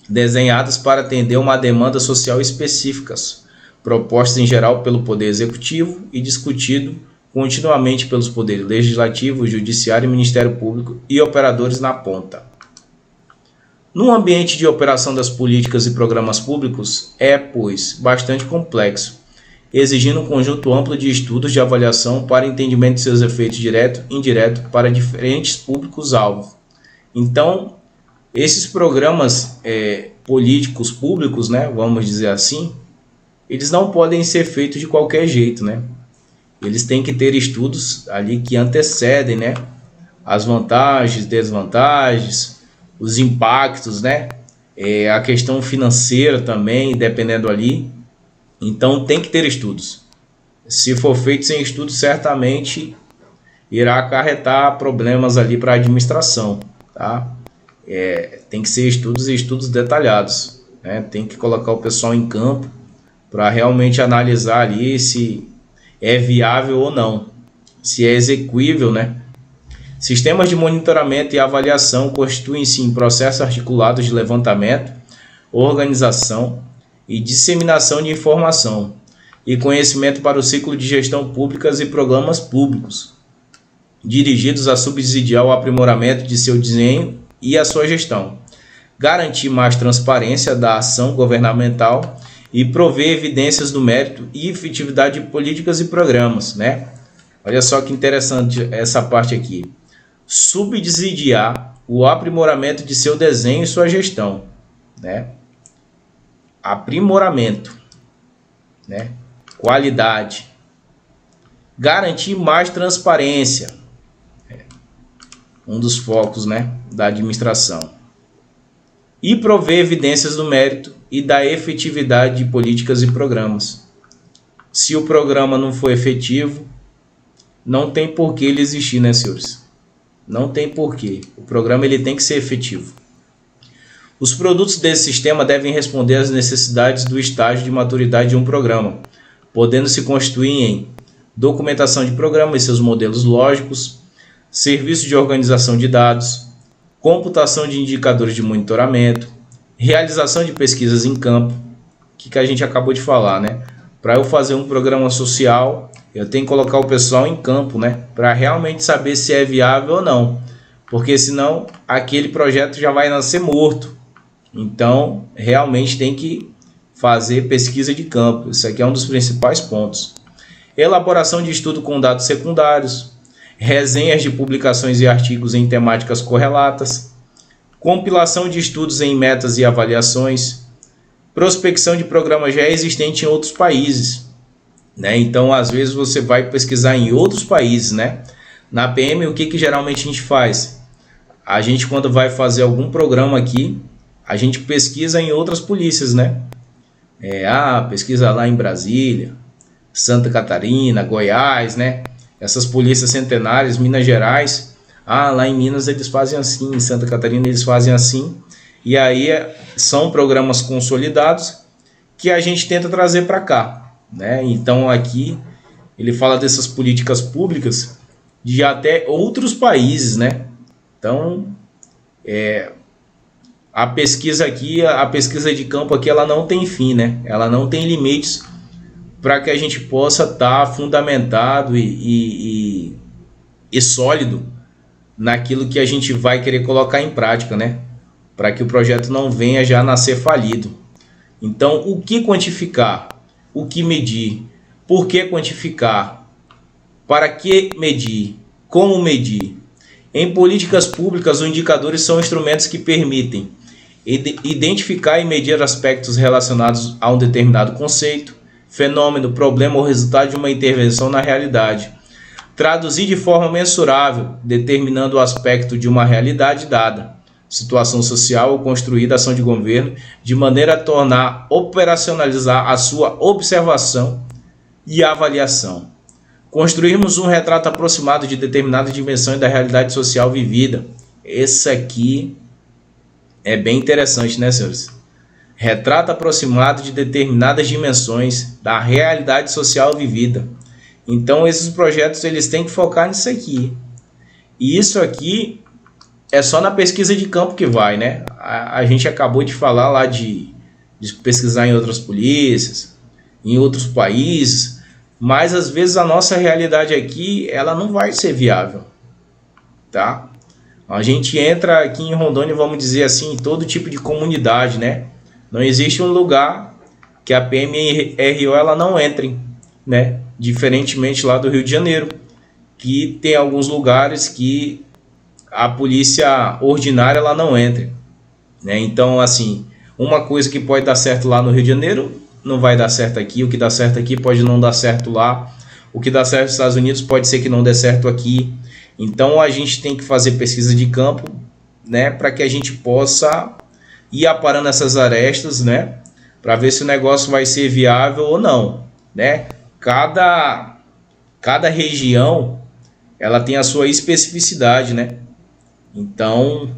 desenhados para atender uma demanda social específicas, propostas em geral pelo Poder Executivo e discutido continuamente pelos poderes Legislativo, Judiciário e Ministério Público e operadores na ponta. No ambiente de operação das políticas e programas públicos, pois, bastante complexo, exigindo um conjunto amplo de estudos de avaliação para entendimento de seus efeitos direto e indireto para diferentes públicos-alvo. Então, esses programas políticos públicos, né, vamos dizer assim, eles não podem ser feitos de qualquer jeito, né? Eles têm que ter estudos ali que antecedem, né, as vantagens, desvantagens, os impactos, né, a questão financeira também, dependendo ali. Então tem que ter estudos. Se for feito sem estudos, certamente irá acarretar problemas ali para a administração, tá? Tem que ser estudos e estudos detalhados, né? Tem que colocar o pessoal em campo para realmente analisar ali se é viável ou não, se é execuível, né? Sistemas de monitoramento e avaliação constituem-se em processos articulados de levantamento, organização e disseminação de informação e conhecimento para o ciclo de gestão públicas e programas públicos, dirigidos a subsidiar o aprimoramento de seu desenho e a sua gestão, garantir mais transparência da ação governamental e prover evidências do mérito e efetividade de políticas e programas, né? Olha só que interessante essa parte aqui. Subsidiar o aprimoramento de seu desenho e sua gestão, né? Aprimoramento, né? Qualidade. Garantir mais transparência. Um dos focos, né, da administração. E prover evidências do mérito e da efetividade de políticas e programas. Se o programa não for efetivo, não tem por que ele existir, né, senhores? Não tem porquê. O programa ele tem que ser efetivo. Os produtos desse sistema devem responder às necessidades do estágio de maturidade de um programa, podendo se constituir em documentação de programa e seus modelos lógicos, serviço de organização de dados, computação de indicadores de monitoramento, realização de pesquisas em campo, que a gente acabou de falar, né? Para eu fazer um programa social, eu tenho que colocar o pessoal em campo, né? Para realmente saber se é viável ou não, porque senão aquele projeto já vai nascer morto. Então, realmente tem que fazer pesquisa de campo. Isso aqui é um dos principais pontos. Elaboração de estudo com dados secundários, resenhas de publicações e artigos em temáticas correlatas, compilação de estudos em metas e avaliações, prospecção de programas já existentes em outros países, né? Então, às vezes você vai pesquisar em outros países, né? Na PM, o que geralmente a gente faz? A gente, quando vai fazer algum programa aqui, a gente pesquisa em outras polícias, né? Pesquisa lá em Brasília, Santa Catarina, Goiás, né? Essas polícias centenárias, Minas Gerais. Lá em Minas eles fazem assim, em Santa Catarina eles fazem assim. E aí são programas consolidados que a gente tenta trazer para cá, né? Então aqui ele fala dessas políticas públicas de até outros países, né? Então a pesquisa aqui, a pesquisa de campo aqui, ela não tem fim, né? Ela não tem limites para que a gente possa estar fundamentado e sólido naquilo que a gente vai querer colocar em prática, né? Para que o projeto não venha já nascer falido. Então, o que quantificar? O que medir? Por que quantificar? Para que medir? Como medir? Em políticas públicas, os indicadores são instrumentos que permitem identificar e medir aspectos relacionados a um determinado conceito, fenômeno, problema ou resultado de uma intervenção na realidade. Traduzir de forma mensurável, determinando o aspecto de uma realidade dada, situação social ou construída ação de governo, de maneira a tornar operacionalizar a sua observação e avaliação. Construirmos um retrato aproximado de determinadas dimensões da realidade social vivida. Esse aqui é bem interessante, né, senhores? Retrato aproximado de determinadas dimensões da realidade social vivida. Então, esses projetos eles têm que focar nisso aqui. E isso aqui é só na pesquisa de campo que vai, né? A gente acabou de falar lá de pesquisar em outras polícias, em outros países, mas às vezes a nossa realidade aqui, ela não vai ser viável, tá? A gente entra aqui em Rondônia, vamos dizer assim, em todo tipo de comunidade, né? Não existe um lugar que a PMRO ela não entre, né? Diferentemente lá do Rio de Janeiro, que tem alguns lugares que a polícia ordinária ela não entra, né? Então, assim, uma coisa que pode dar certo lá no Rio de Janeiro não vai dar certo aqui, o que dá certo aqui pode não dar certo lá, o que dá certo nos Estados Unidos pode ser que não dê certo aqui. Então a gente tem que fazer pesquisa de campo, né, para que a gente possa ir aparando essas arestas, né, para ver se o negócio vai ser viável ou não, né? Cada região ela tem a sua especificidade, né? Então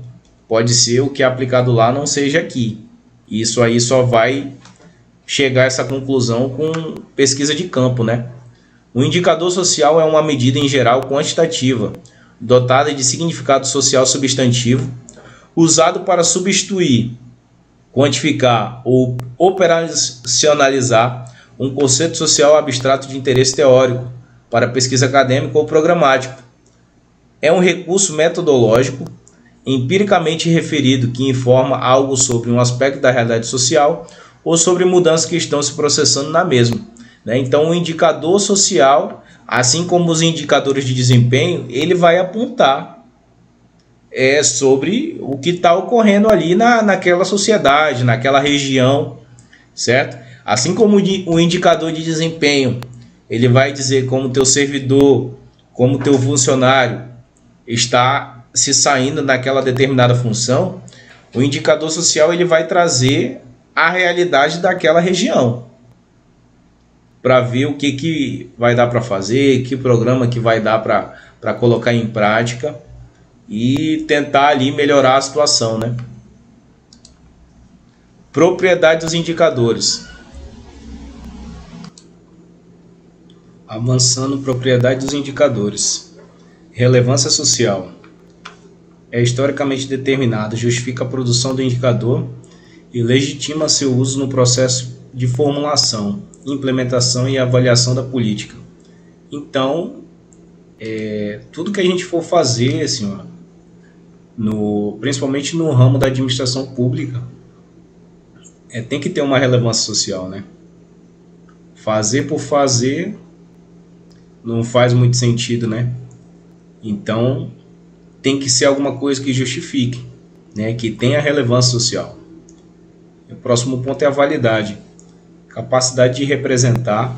pode ser o que é aplicado lá não seja aqui. Isso aí só vai chegar a essa conclusão com pesquisa de campo, né? O indicador social é uma medida em geral quantitativa, dotada de significado social substantivo, usado para substituir, quantificar ou operacionalizar um conceito social abstrato de interesse teórico para pesquisa acadêmica ou programática. É um recurso metodológico empiricamente referido que informa algo sobre um aspecto da realidade social ou sobre mudanças que estão se processando na mesma, né? Então, o indicador social, assim como os indicadores de desempenho, ele vai apontar sobre o que está ocorrendo ali naquela sociedade, naquela região, certo? Assim como o indicador de desempenho, ele vai dizer como o teu servidor, como o teu funcionário está se saindo naquela determinada função, o indicador social ele vai trazer a realidade daquela região, para ver o que vai dar para fazer, que programa que vai dar para colocar em prática e tentar ali melhorar a situação, né? Propriedade dos indicadores. Avançando, propriedade dos indicadores. Relevância social. É historicamente determinado, justifica a produção do indicador e legitima seu uso no processo de formulação, implementação e avaliação da política. Então, tudo que a gente for fazer, senhor, principalmente no ramo da administração pública, tem que ter uma relevância social, né? Fazer por fazer não faz muito sentido, né? Então, tem que ser alguma coisa que justifique, né? Que tenha relevância social. O próximo ponto é a validade. Capacidade de representar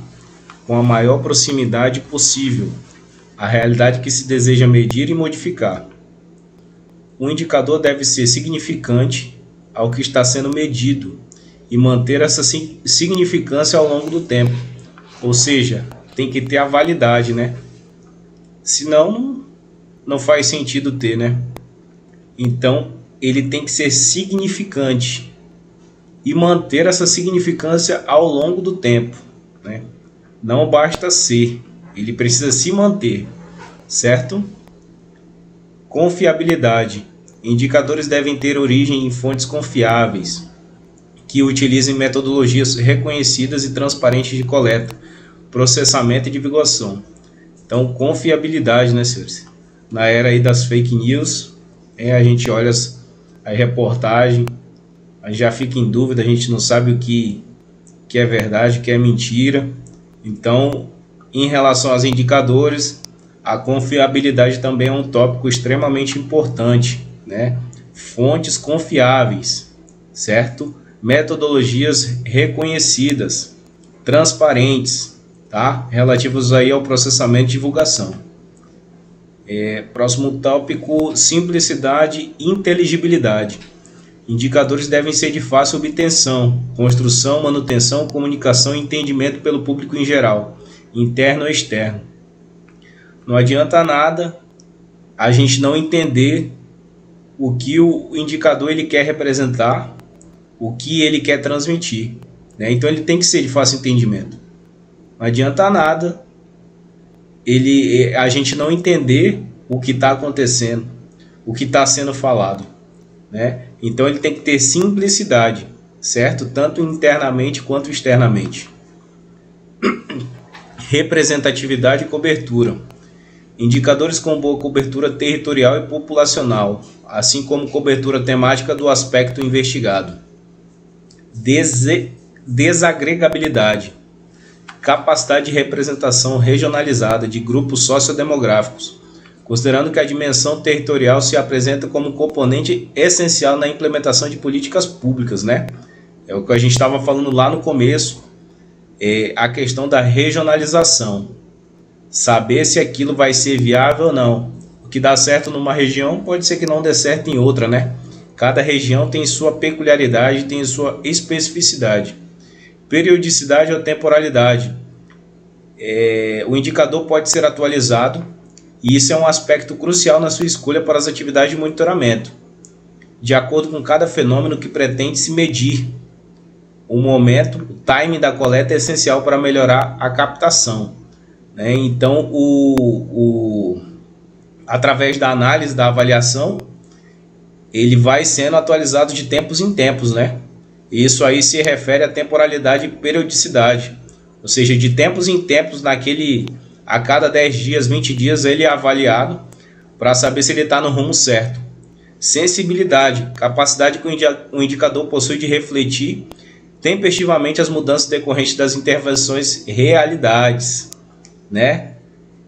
com a maior proximidade possível a realidade que se deseja medir e modificar. O indicador deve ser significante ao que está sendo medido e manter essa significância ao longo do tempo. Ou seja, tem que ter a validade, né? Senão, não faz sentido ter, né? Então, ele tem que ser significante e manter essa significância ao longo do tempo, né? Não basta ser, ele precisa se manter, certo? Confiabilidade. Indicadores devem ter origem em fontes confiáveis, que utilizem metodologias reconhecidas e transparentes de coleta, processamento e divulgação. Então, confiabilidade, né, senhores? Na era aí das fake news, a gente olha a reportagem, a gente já fica em dúvida, a gente não sabe o que é verdade, o que é mentira. Então, em relação aos indicadores, a confiabilidade também é um tópico extremamente importante, né? Fontes confiáveis, certo? Metodologias reconhecidas, transparentes, tá? Relativos aí ao processamento e divulgação. Próximo tópico, simplicidade e inteligibilidade. Indicadores devem ser de fácil obtenção, construção, manutenção, comunicação e entendimento pelo público em geral, interno ou externo. Não adianta nada a gente não entender o que o indicador ele quer representar, o que ele quer transmitir, né? Então ele tem que ser de fácil entendimento. Não adianta nada a gente não entender o que está acontecendo, o que está sendo falado, né? Então ele tem que ter simplicidade, certo? Tanto internamente quanto externamente. Representatividade e cobertura. Indicadores com boa cobertura territorial e populacional, assim como cobertura temática do aspecto investigado. Desagregabilidade. Capacidade de representação regionalizada de grupos sociodemográficos, considerando que a dimensão territorial se apresenta como componente essencial na implementação de políticas públicas, né? É o que a gente estava falando lá no começo, a questão da regionalização. Saber se aquilo vai ser viável ou não. O que dá certo numa região pode ser que não dê certo em outra, né? Cada região tem sua peculiaridade, tem sua especificidade. Periodicidade ou temporalidade. O indicador pode ser atualizado e isso é um aspecto crucial na sua escolha para as atividades de monitoramento, de acordo com cada fenômeno que pretende se medir. O momento, o timing da coleta é essencial para melhorar a captação, né? Então, através da análise, da avaliação, ele vai sendo atualizado de tempos em tempos, né? Isso aí se refere à temporalidade e periodicidade, ou seja, de tempos em tempos, a cada 10 dias, 20 dias, ele é avaliado para saber se ele está no rumo certo. Sensibilidade, capacidade que o indicador possui de refletir tempestivamente as mudanças decorrentes das intervenções realidades, né?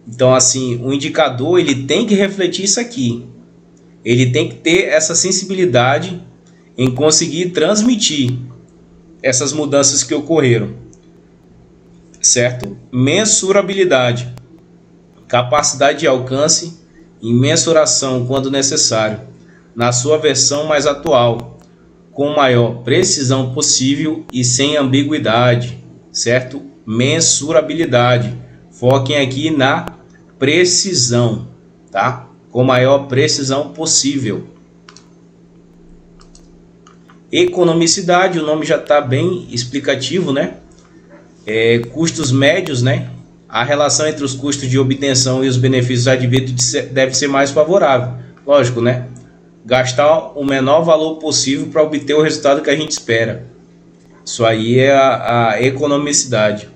Então, assim, o indicador ele tem que refletir isso aqui. Ele tem que ter essa sensibilidade em conseguir transmitir essas mudanças que ocorreram, certo? Mensurabilidade, capacidade de alcance e mensuração quando necessário, na sua versão mais atual, com maior precisão possível e sem ambiguidade, certo? Mensurabilidade, foquem aqui na precisão, tá? Com maior precisão possível. Economicidade, o nome já está bem explicativo, né? Custos médios, né? A relação entre os custos de obtenção e os benefícios advindos deve ser mais favorável. Lógico, né? Gastar o menor valor possível para obter o resultado que a gente espera. Isso aí é a economicidade.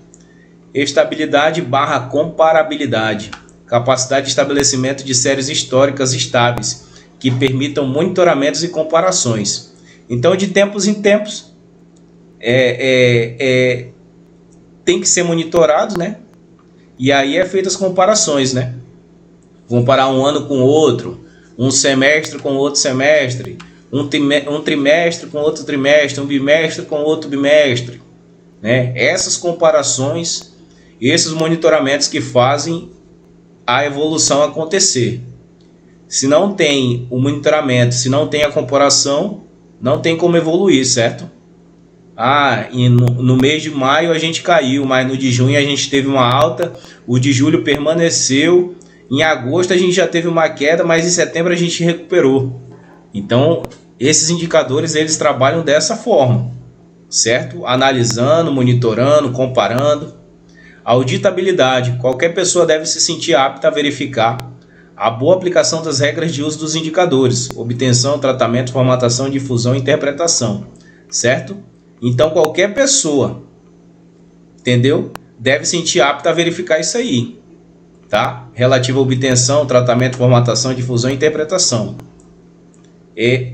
Estabilidade barra comparabilidade. Capacidade de estabelecimento de séries históricas estáveis, que permitam monitoramentos e comparações. Então, de tempos em tempos, tem que ser monitorado, né? E aí é feitas as comparações, né? Comparar um ano com outro, um semestre com outro semestre, um trimestre com outro trimestre, um bimestre com outro bimestre, né? Essas comparações, esses monitoramentos que fazem a evolução acontecer. Se não tem o monitoramento, se não tem a comparação, não tem como evoluir, certo? E no mês de maio a gente caiu, mas no de junho a gente teve uma alta, o de julho permaneceu, em agosto a gente já teve uma queda, mas em setembro a gente recuperou. Então, esses indicadores eles trabalham dessa forma, certo? Analisando, monitorando, comparando. Auditabilidade, qualquer pessoa deve se sentir apta a verificar a boa aplicação das regras de uso dos indicadores, obtenção, tratamento, formatação, difusão e interpretação, certo? Então qualquer pessoa, entendeu? Deve se sentir apta a verificar isso aí, tá? Relativo à obtenção, tratamento, formatação, difusão e interpretação.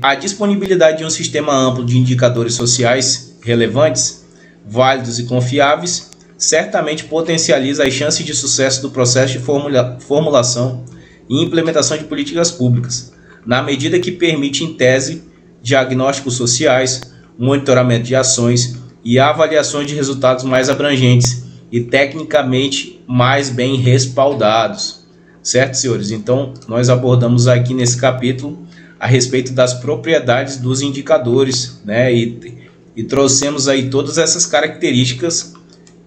A disponibilidade de um sistema amplo de indicadores sociais relevantes, válidos e confiáveis, certamente potencializa as chances de sucesso do processo de formulação e implementação de políticas públicas, na medida que permite, em tese, diagnósticos sociais, monitoramento de ações e avaliações de resultados mais abrangentes e tecnicamente mais bem respaldados. Certo, senhores? Então, nós abordamos aqui nesse capítulo a respeito das propriedades dos indicadores, né? E trouxemos aí todas essas características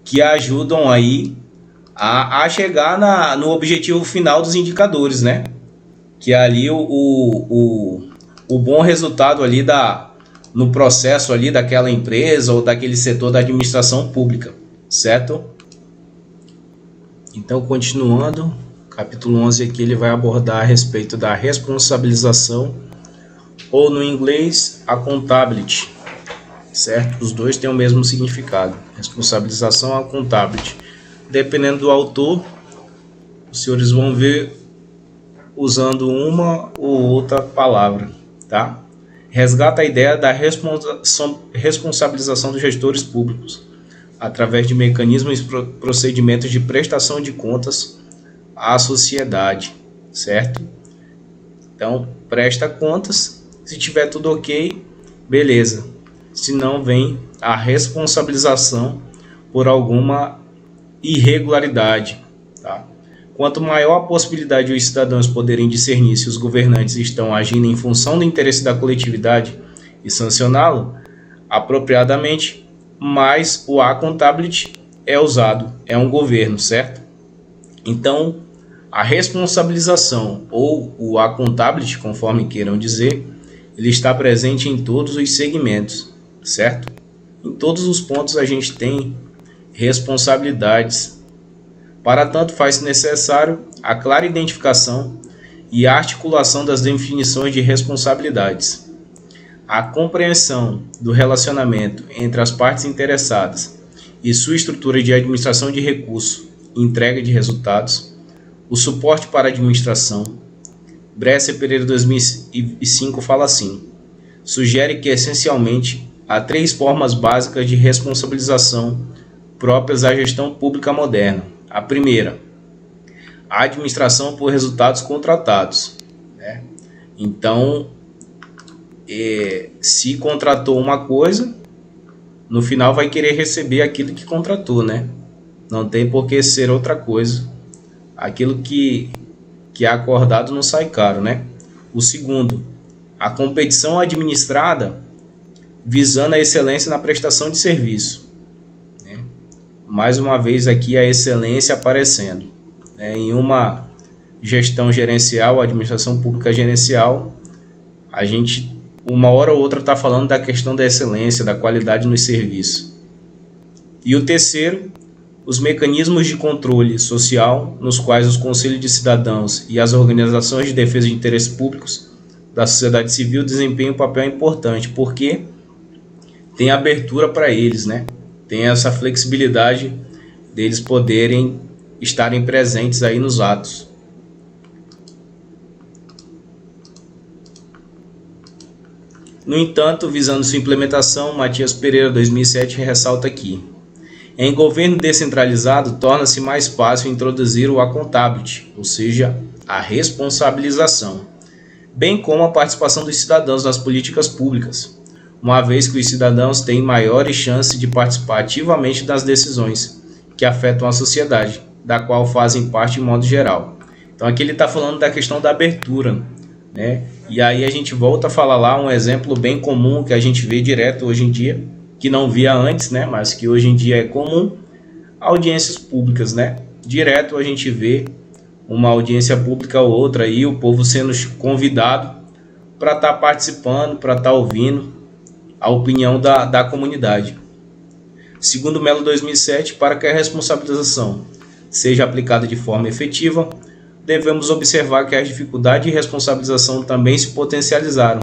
que ajudam aí a chegar no objetivo final dos indicadores, né? Que é ali o bom resultado ali no processo ali daquela empresa ou daquele setor da administração pública, certo? Então, continuando, capítulo 11 aqui ele vai abordar a respeito da responsabilização, ou no inglês, accountability, certo? Os dois têm o mesmo significado, responsabilização e accountability. Dependendo do autor, os senhores vão ver usando uma ou outra palavra, tá? Resgata a ideia da responsabilização dos gestores públicos através de mecanismos e procedimentos de prestação de contas à sociedade, certo? Então, presta contas, se tiver tudo ok, beleza. Se não, vem a responsabilização por alguma irregularidade, tá? Quanto maior a possibilidade de os cidadãos poderem discernir se os governantes estão agindo em função do interesse da coletividade e sancioná-lo apropriadamente, mais o accountability é usado, é um governo, certo? Então, a responsabilização ou o accountability, conforme queiram dizer, ele está presente em todos os segmentos, certo? Em todos os pontos a gente tem responsabilidades. Para tanto, faz-se necessário a clara identificação e articulação das definições de responsabilidades, a compreensão do relacionamento entre as partes interessadas e sua estrutura de administração de recursos e entrega de resultados, o suporte para a administração, Bresser Pereira 2005 fala assim: sugere que essencialmente há 3 formas básicas de responsabilização próprias à gestão pública moderna. A primeira, a administração por resultados contratados, né? Então, se contratou uma coisa, no final vai querer receber aquilo que contratou, né? Não tem por que ser outra coisa. Aquilo que é acordado não sai caro, né? O segundo, a competição administrada visando a excelência na prestação de serviço, né? Mais uma vez aqui a excelência aparecendo, né? Em uma gestão gerencial, administração pública gerencial, a gente uma hora ou outra está falando da questão da excelência, da qualidade nos serviços. E o terceiro, os mecanismos de controle social, nos quais os conselhos de cidadãos e as organizações de defesa de interesses públicos da sociedade civil desempenham um papel importante, porque tem abertura para eles, né? Tem essa flexibilidade deles poderem estarem presentes aí nos atos. No entanto, visando sua implementação, Matias Pereira 2007 ressalta aqui: em governo descentralizado, torna-se mais fácil introduzir o accountability, ou seja, a responsabilização, bem como a participação dos cidadãos nas políticas públicas, uma vez que os cidadãos têm maiores chances de participar ativamente das decisões que afetam a sociedade, da qual fazem parte de modo geral. Então aqui ele está falando da questão da abertura, né? E aí a gente volta a falar lá um exemplo bem comum que a gente vê direto hoje em dia, que não via antes, né, mas que hoje em dia é comum, audiências públicas, né? Direto a gente vê uma audiência pública ou outra aí, o povo sendo convidado para estar participando, para estar ouvindo a opinião da comunidade. Segundo Melo 2007, para que a responsabilização seja aplicada de forma efetiva, devemos observar que as dificuldades de responsabilização também se potencializaram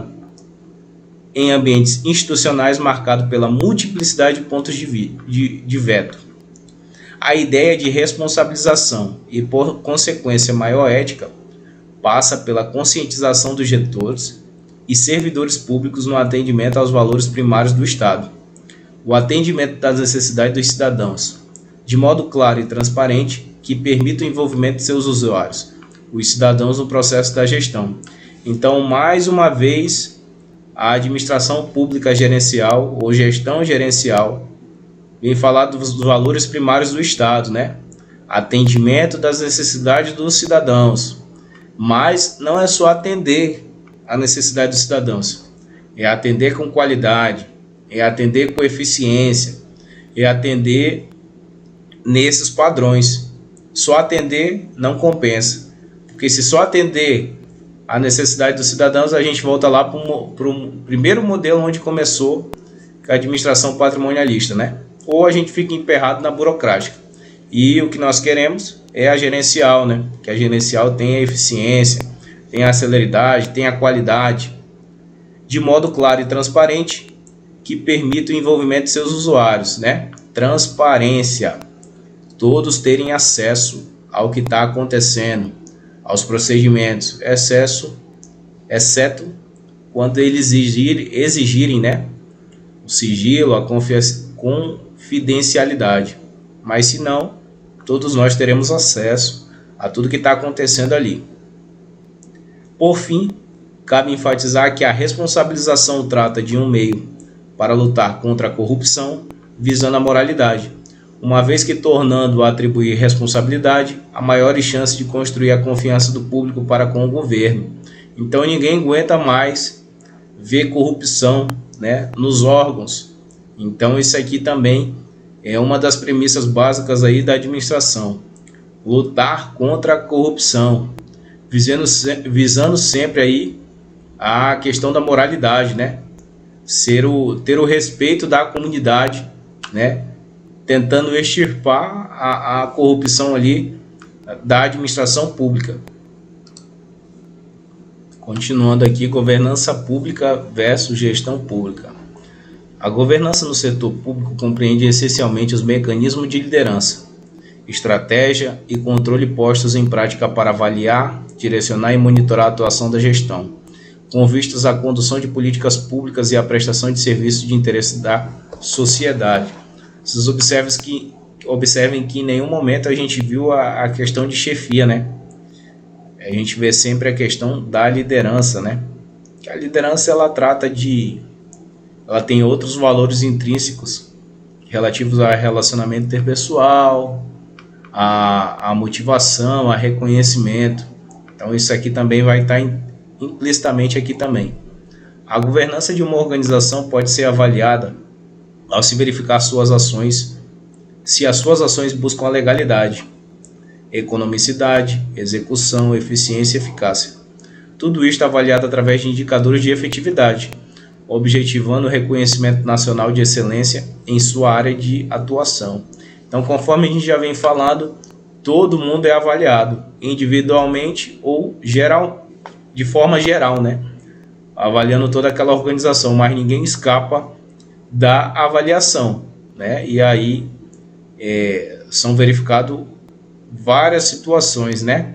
em ambientes institucionais marcados pela multiplicidade de pontos de veto. A ideia de responsabilização e, por consequência, maior ética, passa pela conscientização dos gestores e servidores públicos no atendimento aos valores primários do Estado, o atendimento das necessidades dos cidadãos, de modo claro e transparente, que permita o envolvimento de seus usuários, os cidadãos, no processo da gestão. Então, mais uma vez, a administração pública gerencial ou gestão gerencial vem falar dos valores primários do Estado, né? Atendimento das necessidades dos cidadãos. Mas não é só atender a necessidade dos cidadãos, é atender com qualidade, é atender com eficiência, é atender nesses padrões. Só atender não compensa, porque se só atender a necessidade dos cidadãos, a gente volta lá para o primeiro modelo onde começou a administração patrimonialista, né? Ou a gente fica emperrado na burocrática. E o que nós queremos é a gerencial, né? Que a gerencial tenha eficiência, tenha a celeridade, tenha a qualidade, de modo claro e transparente, que permita o envolvimento de seus usuários, né? Transparência. Todos terem acesso ao que está acontecendo, aos procedimentos, exceto quando eles exigirem, né, o sigilo, a confidencialidade. Mas se não, todos nós teremos acesso a tudo que está acontecendo ali. Por fim, cabe enfatizar que a responsabilização trata de um meio para lutar contra a corrupção, visando a moralidade, uma vez que, tornando a atribuir responsabilidade, há maiores chances de construir a confiança do público para com o governo. Então ninguém aguenta mais ver corrupção, né, nos órgãos. Então isso aqui também é uma das premissas básicas aí da administração: lutar contra a corrupção, visando sempre aí a questão da moralidade, né? Ter o respeito da comunidade, né? Tentando extirpar a corrupção ali da administração pública. Continuando aqui, governança pública versus gestão pública. A governança no setor público compreende essencialmente os mecanismos de liderança, estratégia e controle postos em prática para avaliar direcionar e monitorar a atuação da gestão, com vistas à condução de políticas públicas e à prestação de serviços de interesse da sociedade. Vocês observem que em nenhum momento a gente viu a questão de chefia, né? A gente vê sempre a questão da liderança, né? Que a liderança ela tem outros valores intrínsecos relativos ao relacionamento interpessoal, a motivação, a reconhecimento. Então isso aqui também vai estar implicitamente aqui também. A governança de uma organização pode ser avaliada ao se verificar suas ações, se as suas ações buscam a legalidade, economicidade, execução, eficiência e eficácia. Tudo isto é avaliado através de indicadores de efetividade, objetivando o reconhecimento nacional de excelência em sua área de atuação. Então, conforme a gente já vem falando, todo mundo é avaliado individualmente ou de forma geral, né? Avaliando toda aquela organização, mas ninguém escapa da avaliação, né? E aí são verificadas várias situações, né?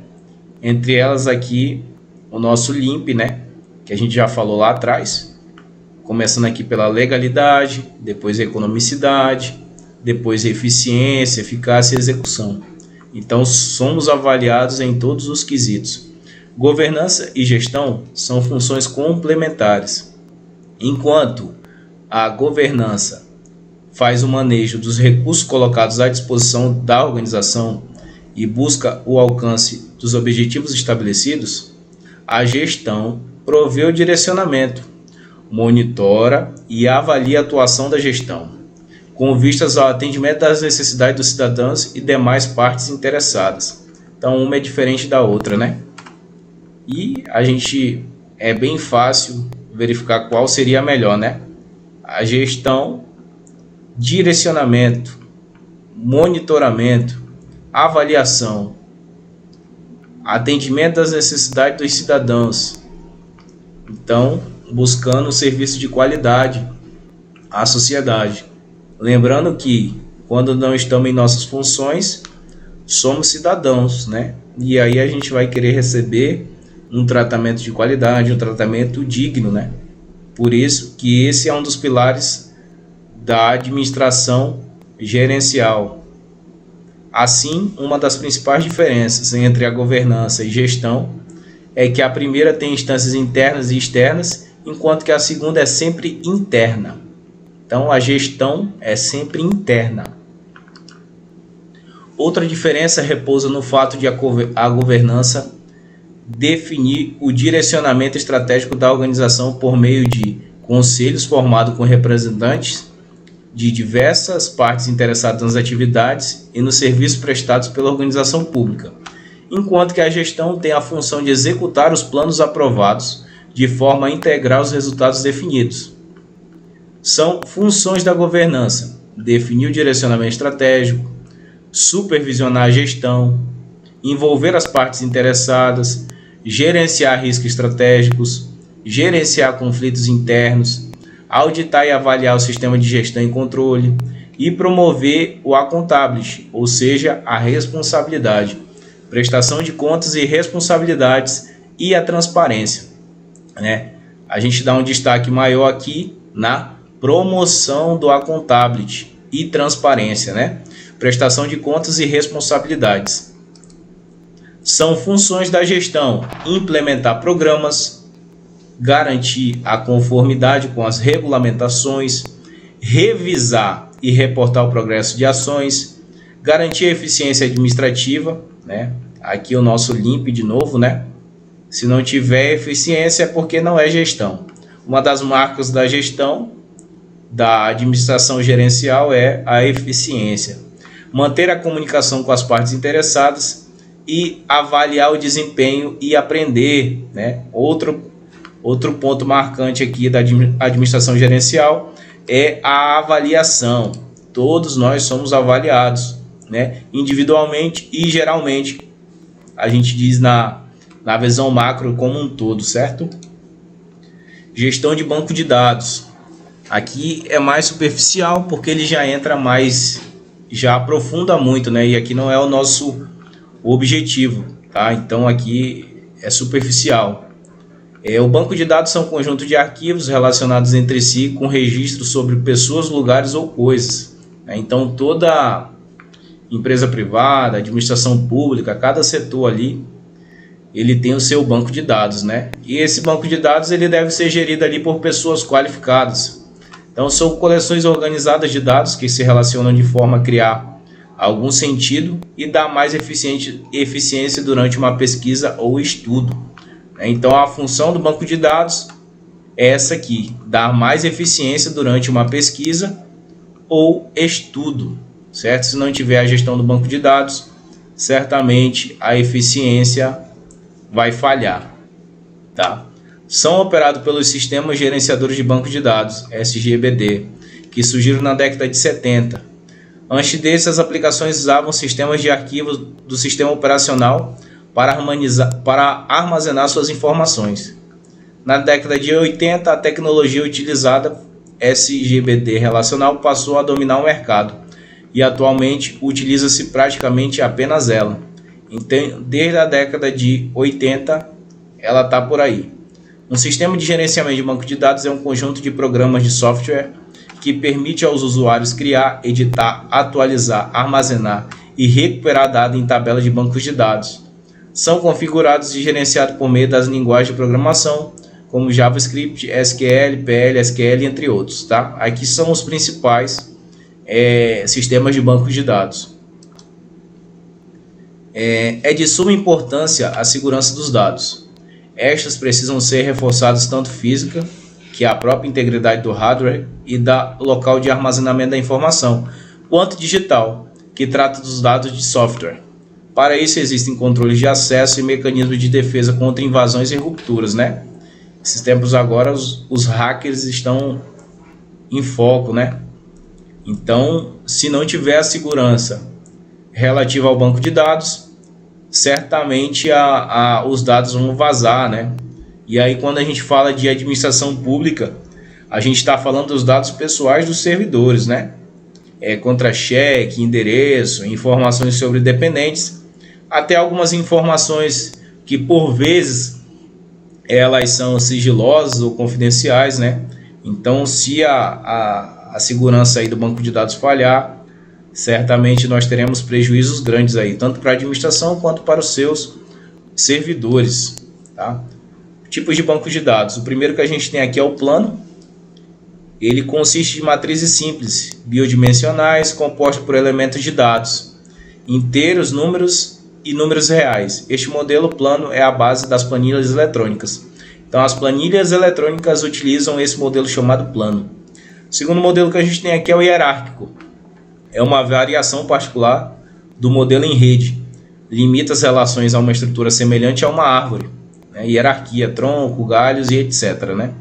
Entre elas aqui o nosso LIMP, né? Que a gente já falou lá atrás, começando aqui pela legalidade, depois economicidade, depois eficiência, eficácia e execução. Então somos avaliados em todos os quesitos. Governança e gestão são funções complementares. Enquanto a governança faz o manejo dos recursos colocados à disposição da organização e busca o alcance dos objetivos estabelecidos, a gestão provê o direcionamento, monitora e avalia a atuação da gestão, com vistas ao atendimento das necessidades dos cidadãos e demais partes interessadas. Então, uma é diferente da outra, né? E é bem fácil verificar qual seria a melhor, né? A gestão, direcionamento, monitoramento, avaliação, atendimento das necessidades dos cidadãos. Então, buscando serviço de qualidade à sociedade. Lembrando que, quando não estamos em nossas funções, somos cidadãos, né? E aí a gente vai querer receber um tratamento de qualidade, um tratamento digno, né? Por isso que esse é um dos pilares da administração gerencial. Assim, uma das principais diferenças entre a governança e gestão é que a primeira tem instâncias internas e externas, enquanto que a segunda é sempre interna. Então, a gestão é sempre interna. Outra diferença repousa no fato de a governança definir o direcionamento estratégico da organização por meio de conselhos formados com representantes de diversas partes interessadas nas atividades e nos serviços prestados pela organização pública, enquanto que a gestão tem a função de executar os planos aprovados de forma a integrar os resultados definidos. São funções da governança: definir o direcionamento estratégico, supervisionar a gestão, envolver as partes interessadas, gerenciar riscos estratégicos, gerenciar conflitos internos, auditar e avaliar o sistema de gestão e controle e promover o accountability, ou seja, a responsabilidade, prestação de contas e responsabilidades e a transparência, né? A gente dá um destaque maior aqui na promoção do accountability e transparência, né? Prestação de contas e responsabilidades. São funções da gestão: implementar programas, garantir a conformidade com as regulamentações, revisar e reportar o progresso de ações, garantir a eficiência administrativa, né? Aqui o nosso LIMP de novo, né? Se não tiver eficiência é porque não é gestão. Uma das marcas da gestão, da administração gerencial, é a eficiência. Manter a comunicação com as partes interessadas e avaliar o desempenho e aprender, né? Outro ponto marcante aqui da administração gerencial é a avaliação. Todos nós somos avaliados, né? Individualmente e geralmente. A gente diz na visão macro como um todo, certo? Gestão de banco de dados. Aqui é mais superficial porque ele já entra mais, já aprofunda muito, né? E aqui não é o nosso objetivo, tá? Então aqui é superficial. O banco de dados são um conjunto de arquivos relacionados entre si com registros sobre pessoas, lugares ou coisas. Então toda empresa privada, administração pública, cada setor ali, ele tem o seu banco de dados, né? E esse banco de dados ele deve ser gerido ali por pessoas qualificadas. Então são coleções organizadas de dados que se relacionam de forma a criar algum sentido e dar mais eficiência durante uma pesquisa ou estudo. Então a função do banco de dados é essa aqui, dar mais eficiência durante uma pesquisa ou estudo, certo? Se não tiver a gestão do banco de dados, certamente a eficiência vai falhar, tá? São operados pelos sistemas gerenciadores de banco de dados, SGBD, que surgiram na década de 70. Antes disso, as aplicações usavam sistemas de arquivos do sistema operacional para armazenar suas informações. Na década de 80, a tecnologia utilizada, SGBD relacional, passou a dominar o mercado e atualmente utiliza-se praticamente apenas ela. Então, desde a década de 80, ela está por aí. Um sistema de gerenciamento de banco de dados é um conjunto de programas de software que permite aos usuários criar, editar, atualizar, armazenar e recuperar dados em tabelas de bancos de dados. São configurados e gerenciados por meio das linguagens de programação, como JavaScript, SQL, PL, SQL, entre outros. Tá? Aqui são os principais sistemas de bancos de dados. É de suma importância a segurança dos dados. Estas precisam ser reforçadas tanto física, que é a própria integridade do hardware e da local de armazenamento da informação, quanto digital, que trata dos dados de software. Para isso existem controles de acesso e mecanismos de defesa contra invasões e rupturas, né? Esses tempos agora os hackers estão em foco, né? Então, se não tiver a segurança relativa ao banco de dados, certamente os dados vão vazar, né? E aí quando a gente fala de administração pública, a gente está falando dos dados pessoais dos servidores, né? Contra-cheque, endereço, informações sobre dependentes, até algumas informações que por vezes elas são sigilosas ou confidenciais, né? Então se a segurança aí do banco de dados falhar, certamente nós teremos prejuízos grandes aí, tanto para a administração quanto para os seus servidores, tá? Tipos de bancos de dados. O primeiro que a gente tem aqui é o plano. Ele consiste de matrizes simples, bidimensionais, compostas por elementos de dados, inteiros, números e números reais. Este modelo plano é a base das planilhas eletrônicas. Então as planilhas eletrônicas utilizam esse modelo chamado plano. O segundo modelo que a gente tem aqui é o hierárquico. É uma variação particular do modelo em rede. Limita as relações a uma estrutura semelhante a uma árvore, né? Hierarquia, tronco, galhos e etc. Né?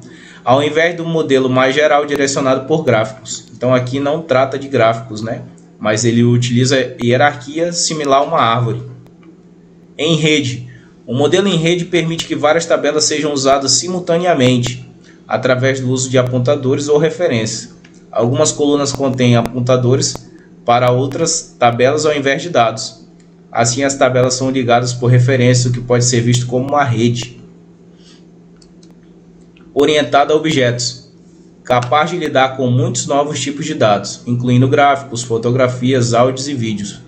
Ao invés do modelo mais geral direcionado por gráficos. Então aqui não trata de gráficos, né? Mas ele utiliza hierarquia similar a uma árvore. Em rede. O modelo em rede permite que várias tabelas sejam usadas simultaneamente, através do uso de apontadores ou referências. Algumas colunas contêm apontadores para outras tabelas ao invés de dados. Assim, as tabelas são ligadas por referência, o que pode ser visto como uma rede. Orientada a objetos. Capaz de lidar com muitos novos tipos de dados, incluindo gráficos, fotografias, áudios e vídeos.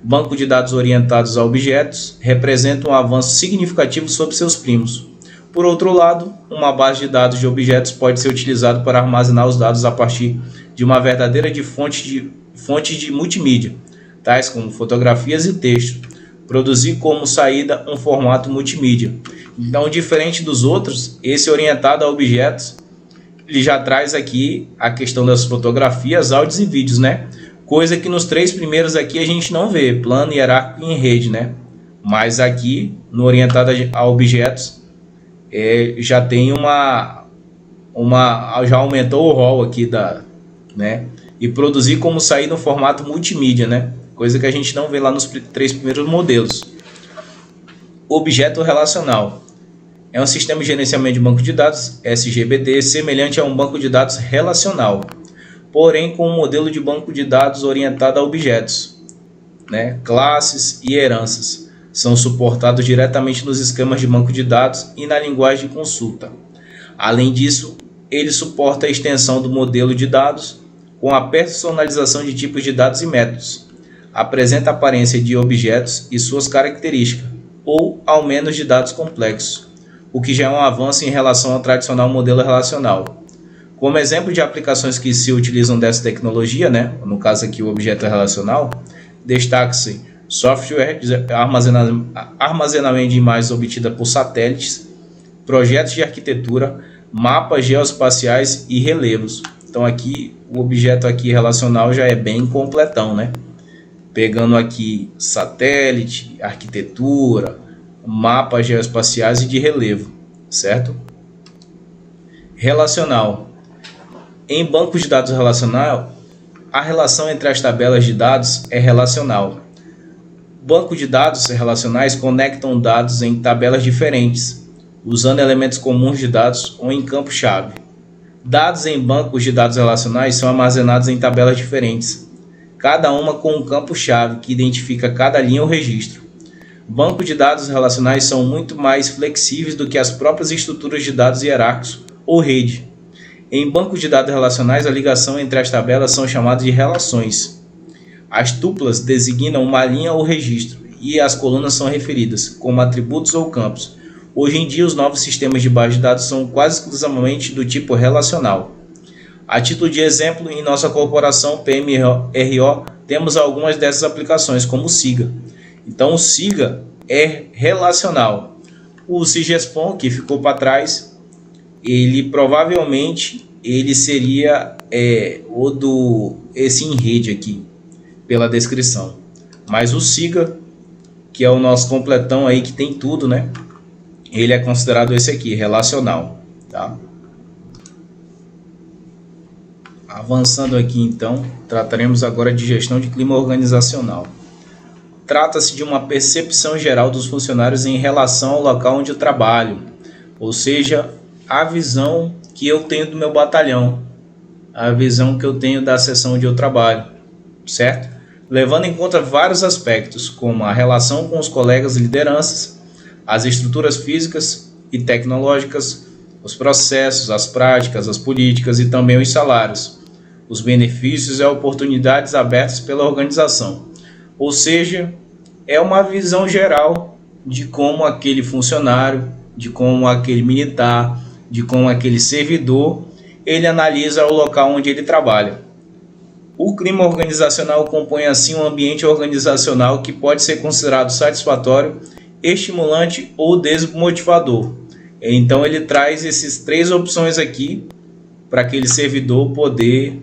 Banco de dados orientados a objetos representa um avanço significativo sobre seus primos. Por outro lado, uma base de dados de objetos pode ser utilizada para armazenar os dados a partir de uma verdadeira fonte de multimídia, tais como fotografias e texto, produzir como saída um formato multimídia. Então, diferente dos outros, esse orientado a objetos, ele já traz aqui a questão das fotografias, áudios e vídeos, né? Coisa que nos três primeiros aqui a gente não vê, plano, hierárquico e em rede, né? Mas aqui, no orientado a objetos, já tem já aumentou o rol aqui né? E produzir como sair no formato multimídia, né? Coisa que a gente não vê lá nos três primeiros modelos. Objeto relacional. É um sistema de gerenciamento de banco de dados, SGBD, semelhante a um banco de dados relacional, porém com um modelo de banco de dados orientado a objetos, né? Classes e heranças. são suportados diretamente nos esquemas de banco de dados e na linguagem de consulta. Além disso, ele suporta a extensão do modelo de dados com a personalização de tipos de dados e métodos. Apresenta a aparência de objetos e suas características, ou ao menos de dados complexos, o que já é um avanço em relação ao tradicional modelo relacional. Como exemplo de aplicações que se utilizam dessa tecnologia, no caso aqui o objeto relacional, destaca-se software de armazenamento de imagens obtida por satélites, projetos de arquitetura, mapas geoespaciais e relevos. Então aqui o objeto aqui relacional já é bem completão, Pegando aqui satélite, arquitetura, mapas geoespaciais e de relevo, certo? Relacional. Em bancos de dados relacional, a relação entre as tabelas de dados é relacional. Bancos de dados relacionais conectam dados em tabelas diferentes, usando elementos comuns de dados ou em campos-chave. Dados em bancos de dados relacionais são armazenados em tabelas diferentes, cada uma com um campo-chave que identifica cada linha ou registro. Bancos de dados relacionais são muito mais flexíveis do que as próprias estruturas de dados hierárquicos ou rede. Em bancos de dados relacionais, a ligação entre as tabelas são chamadas de relações. As tuplas designam uma linha ou registro, e as colunas são referidas como atributos ou campos. Hoje em dia, os novos sistemas de base de dados são quase exclusivamente do tipo relacional. A título de exemplo, em nossa corporação PMRO, temos algumas dessas aplicações, como o SIGA. Então, o SIGA é relacional. O SIGESPON, que ficou para trás, ele provavelmente seria esse em rede aqui, pela descrição. Mas o SIGA, que é o nosso completão aí, que tem tudo, ele é considerado esse aqui, relacional, tá? Avançando aqui então, trataremos agora de gestão de clima organizacional. Trata-se de uma percepção geral dos funcionários em relação ao local onde eu trabalho, ou seja, a visão que eu tenho do meu batalhão, a visão que eu tenho da seção onde eu trabalho, certo? Levando em conta vários aspectos, como a relação com os colegas e lideranças, as estruturas físicas e tecnológicas, os processos, as práticas, as políticas e também os salários, os benefícios e oportunidades abertas pela organização. Ou seja, é uma visão geral de como aquele funcionário, de como aquele militar, de como aquele servidor, ele analisa o local onde ele trabalha. O clima organizacional compõe assim um ambiente organizacional que pode ser considerado satisfatório, estimulante ou desmotivador. Então ele traz essas três opções aqui para aquele servidor poder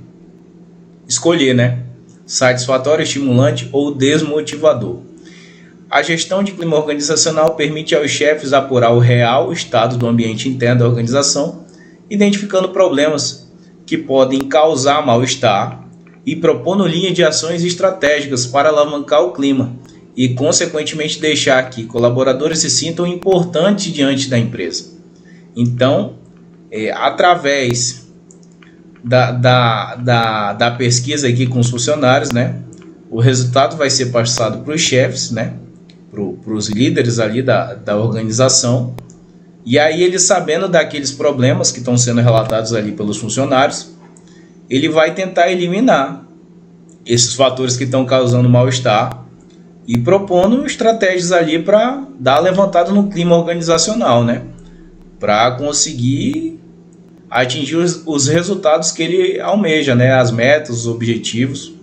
escolher, satisfatório, estimulante ou desmotivador. A gestão de clima organizacional permite aos chefes apurar o real estado do ambiente interno da organização, identificando problemas que podem causar mal-estar e propondo linha de ações estratégicas para alavancar o clima e, consequentemente, deixar que colaboradores se sintam importantes diante da empresa. Então, através da pesquisa aqui com os funcionários, o resultado vai ser passado para os chefes, para os líderes ali da organização, e aí ele, sabendo daqueles problemas que estão sendo relatados ali pelos funcionários, ele vai tentar eliminar esses fatores que estão causando mal-estar e propondo estratégias ali para dar levantada no clima organizacional, para conseguir atingir os resultados que ele almeja, as metas, os objetivos,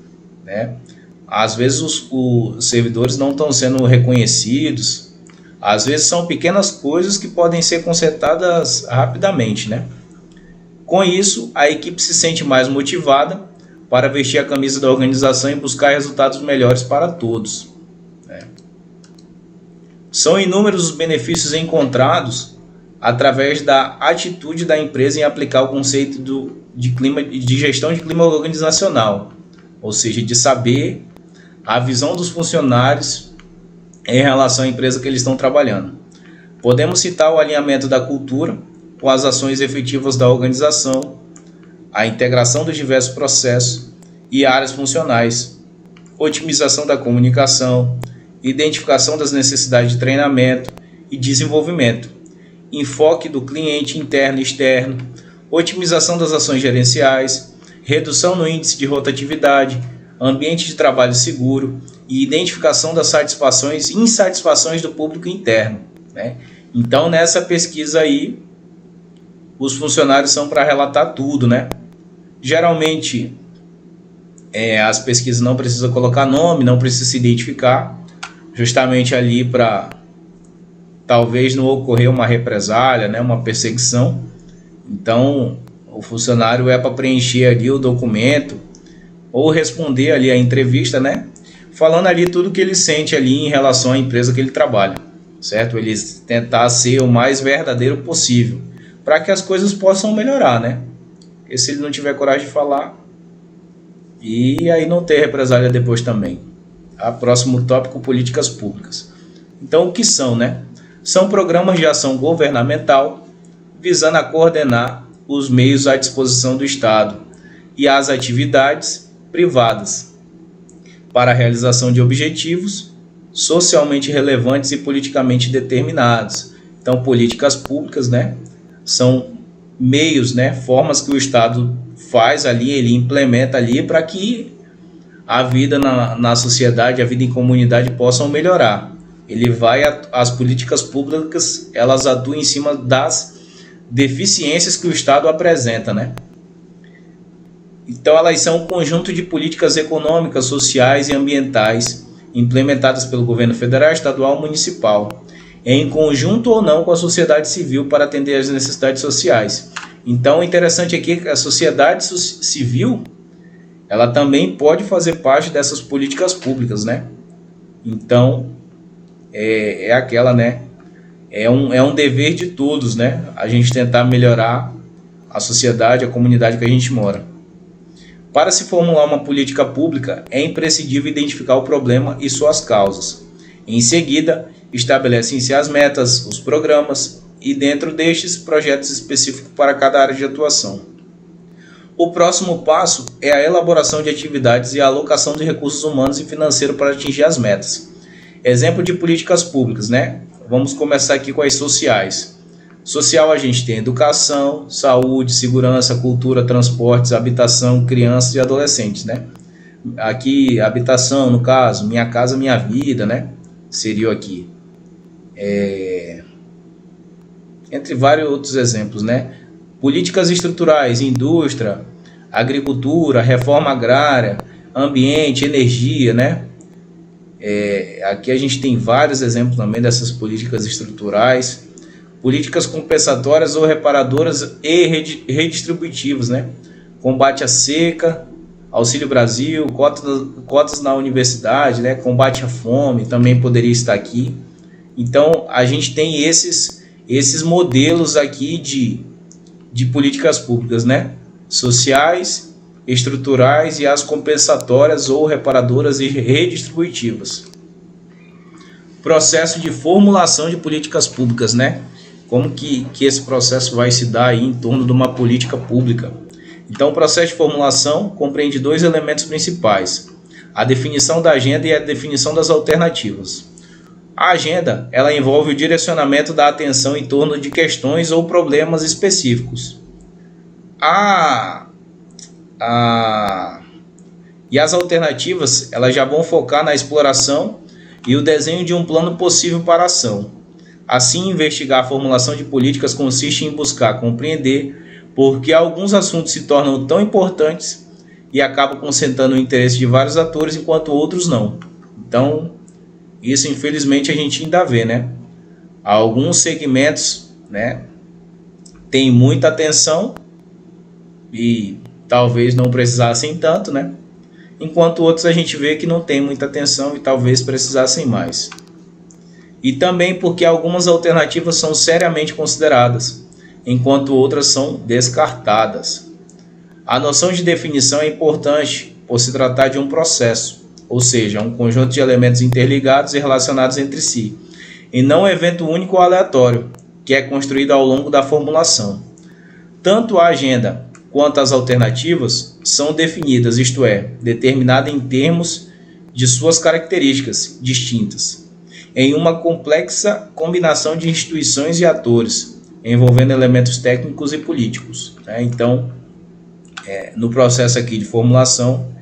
Às vezes os servidores não estão sendo reconhecidos, às vezes são pequenas coisas que podem ser consertadas rapidamente, Com isso, a equipe se sente mais motivada para vestir a camisa da organização e buscar resultados melhores para todos. São inúmeros os benefícios encontrados através da atitude da empresa em aplicar o conceito de gestão de clima organizacional, ou seja, de saber a visão dos funcionários em relação à empresa que eles estão trabalhando. Podemos citar o alinhamento da cultura com as ações efetivas da organização, a integração dos diversos processos e áreas funcionais, otimização da comunicação, identificação das necessidades de treinamento e desenvolvimento, enfoque do cliente interno e externo, otimização das ações gerenciais, redução no índice de rotatividade, ambiente de trabalho seguro e identificação das satisfações e insatisfações do público interno, né? Então, nessa pesquisa aí, os funcionários são para relatar tudo, né? Geralmente, as pesquisas não precisam colocar nome, não precisa se identificar, justamente ali para talvez não ocorrer uma represália, né? Uma perseguição. Então, o funcionário é para preencher ali o documento ou responder ali a entrevista, né? Falando ali tudo que ele sente ali em relação à empresa que ele trabalha, certo? Ele tentar ser o mais verdadeiro possível, para que as coisas possam melhorar, né? Porque se ele não tiver coragem de falar, e aí não ter represália depois também. Próximo tópico, políticas públicas. Então, o que são, né? São programas de ação governamental visando a coordenar os meios à disposição do Estado e as atividades privadas para a realização de objetivos socialmente relevantes e politicamente determinados. Então, políticas públicas, né, são meios, né, formas que o Estado faz ali, ele implementa ali para que a vida na sociedade, a vida em comunidade possam melhorar. As políticas públicas, elas atuam em cima das deficiências que o Estado apresenta, né? Então, elas são um conjunto de políticas econômicas, sociais e ambientais implementadas pelo governo federal, estadual, municipal, em conjunto ou não com a sociedade civil para atender às necessidades sociais. Então, o interessante aqui é que a sociedade civil, ela também pode fazer parte dessas políticas públicas, né? Então, é aquela, né? É um dever de todos, né? A gente tentar melhorar a sociedade, a comunidade que a gente mora. Para se formular uma política pública, é imprescindível identificar o problema e suas causas. Em seguida, estabelecem-se as metas, os programas e, dentro destes, projetos específicos para cada área de atuação. O próximo passo é a elaboração de atividades e a alocação de recursos humanos e financeiros para atingir as metas. Exemplo de políticas públicas, né? Vamos começar aqui com as sociais. Social, a gente tem educação, saúde, segurança, cultura, transportes, habitação, crianças e adolescentes, né? Aqui, habitação, no caso, Minha Casa Minha Vida, né? Seria aqui. Entre vários outros exemplos, né? Políticas estruturais, indústria, agricultura, reforma agrária, ambiente, energia, né? Aqui a gente tem vários exemplos também dessas políticas estruturais. Políticas compensatórias ou reparadoras e redistributivas, né? Combate à seca, Auxílio Brasil, cotas na universidade, né? Combate à fome também poderia estar aqui. Então, a gente tem esses modelos aqui de políticas públicas, né? Sociais, estruturais e as compensatórias ou reparadoras e redistributivas. Processo de formulação de políticas públicas, né? Como que esse processo vai se dar aí em torno de uma política pública? Então, o processo de formulação compreende dois elementos principais: a definição da agenda e a definição das alternativas. A agenda, ela envolve o direcionamento da atenção em torno de questões ou problemas específicos. E as alternativas, elas já vão focar na exploração e o desenho de um plano possível para a ação. Assim, investigar a formulação de políticas consiste em buscar compreender por que alguns assuntos se tornam tão importantes e acabam concentrando o interesse de vários atores, enquanto outros não. Então, isso infelizmente a gente ainda vê, né? Alguns segmentos, né, tem muita atenção e talvez não precisassem tanto, né? Enquanto outros a gente vê que não tem muita atenção e talvez precisassem mais. E também porque algumas alternativas são seriamente consideradas, enquanto outras são descartadas. A noção de definição é importante por se tratar de um processo, ou seja, um conjunto de elementos interligados e relacionados entre si, e não um evento único ou aleatório, que é construído ao longo da formulação. Tanto a agenda quanto as alternativas são definidas, isto é, determinadas em termos de suas características distintas, em uma complexa combinação de instituições e atores, envolvendo elementos técnicos e políticos, né? Então, no processo aqui de formulação,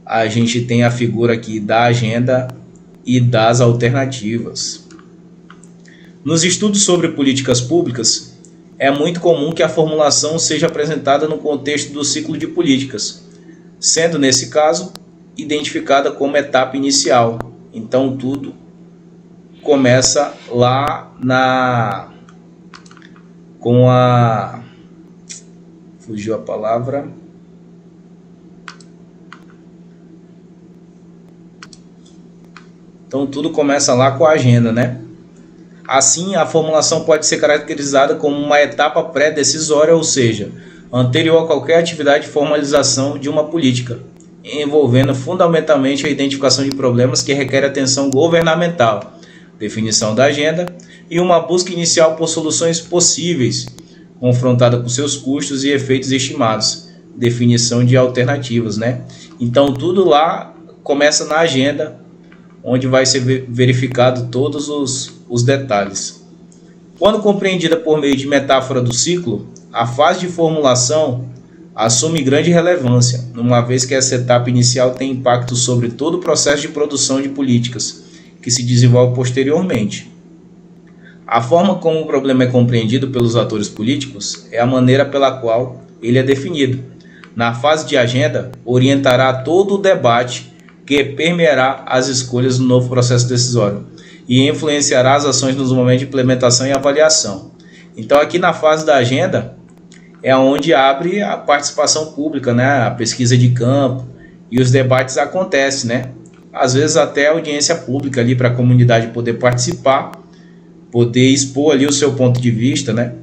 a gente tem a figura aqui da agenda e das alternativas. Nos estudos sobre políticas públicas, é muito comum que a formulação seja apresentada no contexto do ciclo de políticas, sendo, nesse caso, identificada como etapa inicial. Então, tudo começa lá fugiu a palavra. Então, tudo começa lá com a agenda, né? Assim, a formulação pode ser caracterizada como uma etapa pré-decisória, ou seja, anterior a qualquer atividade de formalização de uma política, envolvendo fundamentalmente a identificação de problemas que requerem atenção governamental, definição da agenda e uma busca inicial por soluções possíveis, confrontada com seus custos e efeitos estimados, definição de alternativas, né? Então, tudo lá começa na agenda, onde vai ser verificado todos os detalhes. Quando compreendida por meio de metáfora do ciclo, a fase de formulação assume grande relevância, uma vez que essa etapa inicial tem impacto sobre todo o processo de produção de políticas, que se desenvolve posteriormente. A forma como o problema é compreendido pelos atores políticos é a maneira pela qual ele é definido. Na fase de agenda, orientará todo o debate que permeará as escolhas do novo processo decisório e influenciará as ações nos momentos de implementação e avaliação. Então, aqui na fase da agenda é onde abre a participação pública, né? A pesquisa de campo e os debates acontecem, né? Às vezes até a audiência pública ali para a comunidade poder participar, poder expor ali o seu ponto de vista, né?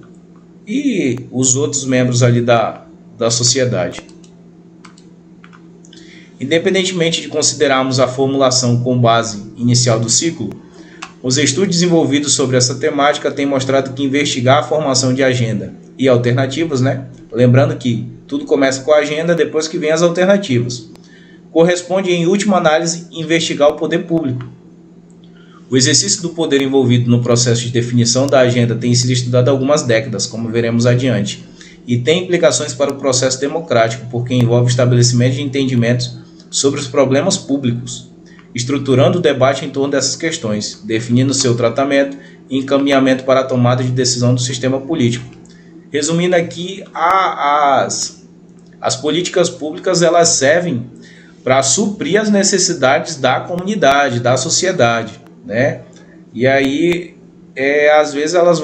E os outros membros ali da sociedade. Independentemente de considerarmos a formulação com base inicial do ciclo, os estudos desenvolvidos sobre essa temática têm mostrado que investigar a formação de agenda e alternativas, né? Lembrando que tudo começa com a agenda, depois que vem as alternativas, corresponde, em última análise, investigar o poder público. O exercício do poder envolvido no processo de definição da agenda tem sido estudado há algumas décadas, como veremos adiante, e tem implicações para o processo democrático, porque envolve o estabelecimento de entendimentos sobre os problemas públicos, estruturando o debate em torno dessas questões, definindo seu tratamento e encaminhamento para a tomada de decisão do sistema político. Resumindo aqui, as políticas públicas elas servem para suprir as necessidades da comunidade, da sociedade, né? E aí, às vezes elas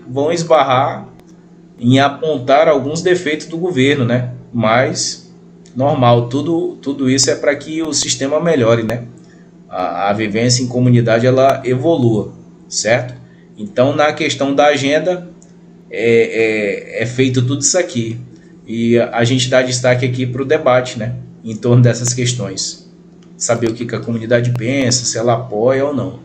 vão esbarrar em apontar alguns defeitos do governo, né? Mas normal, tudo isso é para que o sistema melhore, né? A vivência em comunidade ela evolua, certo? Então, na questão da agenda, é feito tudo isso aqui. E a gente dá destaque aqui para o debate, né? Em torno dessas questões. Saber o que a comunidade pensa, se ela apoia ou não.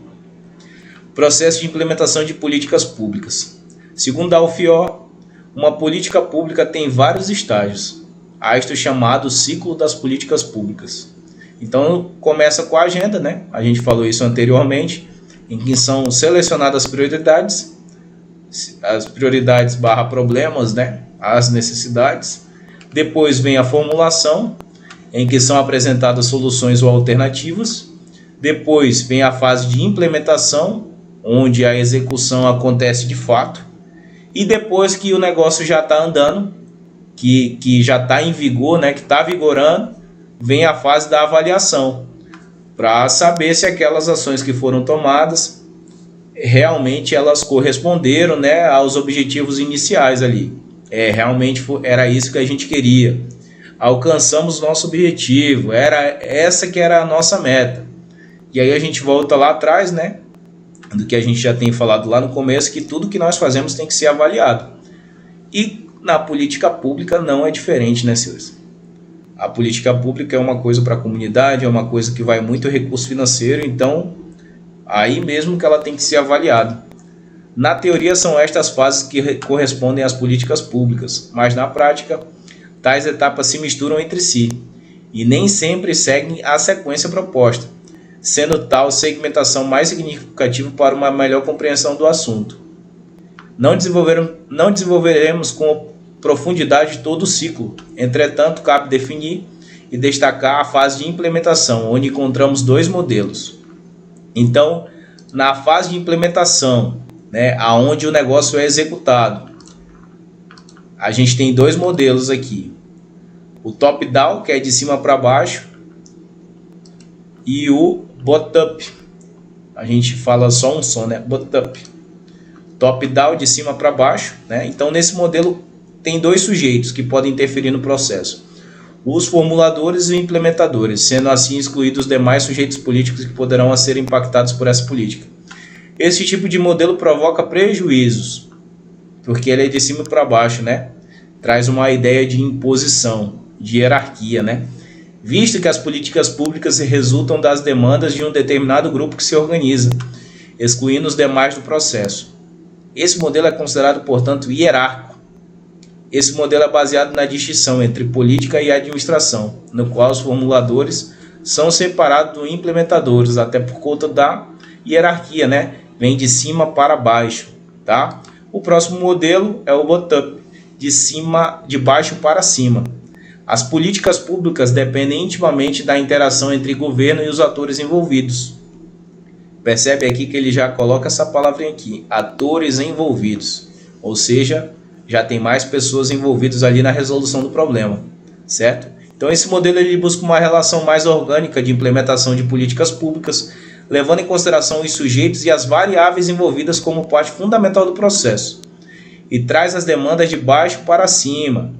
Processo de implementação de políticas públicas. Segundo a UFIO, uma política pública tem vários estágios. Há isto chamado ciclo das políticas públicas. Então, começa com a agenda, né? A gente falou isso anteriormente, em que são selecionadas as prioridades / problemas, né? As necessidades. Depois vem a formulação, em que são apresentadas soluções ou alternativas. Depois vem a fase de implementação, onde a execução acontece de fato. E depois que o negócio já está andando, que já está em vigor, né, que está vigorando, vem a fase da avaliação, para saber se aquelas ações que foram tomadas, realmente elas corresponderam, né, aos objetivos iniciais ali. Realmente era isso que a gente queria. Alcançamos nosso objetivo, era essa que era a nossa meta. E aí a gente volta lá atrás, né, do que a gente já tem falado lá no começo, que tudo que nós fazemos tem que ser avaliado. E na política pública não é diferente, né, senhores? A política pública é uma coisa para a comunidade, é uma coisa que vai muito recurso financeiro, então aí mesmo que ela tem que ser avaliada. Na teoria são estas fases que correspondem às políticas públicas, mas na prática tais etapas se misturam entre si e nem sempre seguem a sequência proposta. sendo tal segmentação mais significativa para uma melhor compreensão do assunto. Não desenvolveremos com profundidade todo o ciclo, entretanto, cabe definir e destacar a fase de implementação, onde encontramos dois modelos. Então, na fase de implementação, aonde o negócio é executado, a gente tem dois modelos aqui. O top-down, que é de cima para baixo, e o bottom-up. A gente fala só um som, bottom-up. Top-down, de cima para baixo. Então, nesse modelo, tem dois sujeitos que podem interferir no processo: os formuladores e os implementadores, sendo assim excluídos os demais sujeitos políticos que poderão ser impactados por essa política. Esse tipo de modelo provoca prejuízos, porque ele é de cima para baixo, Traz uma ideia de imposição, de hierarquia, Visto que as políticas públicas resultam das demandas de um determinado grupo que se organiza, excluindo os demais do processo. Esse modelo é considerado, portanto, hierárquico. Esse modelo é baseado na distinção entre política e administração, no qual os formuladores são separados dos implementadores, até por conta da hierarquia, Vem de cima para baixo, tá? O próximo modelo é o bottom, de baixo para cima. As políticas públicas dependem intimamente da interação entre governo e os atores envolvidos. Percebe aqui que ele já coloca essa palavrinha aqui, atores envolvidos, ou seja, já tem mais pessoas envolvidas ali na resolução do problema, certo? Então esse modelo ele busca uma relação mais orgânica de implementação de políticas públicas, levando em consideração os sujeitos e as variáveis envolvidas como parte fundamental do processo, e traz as demandas de baixo para cima,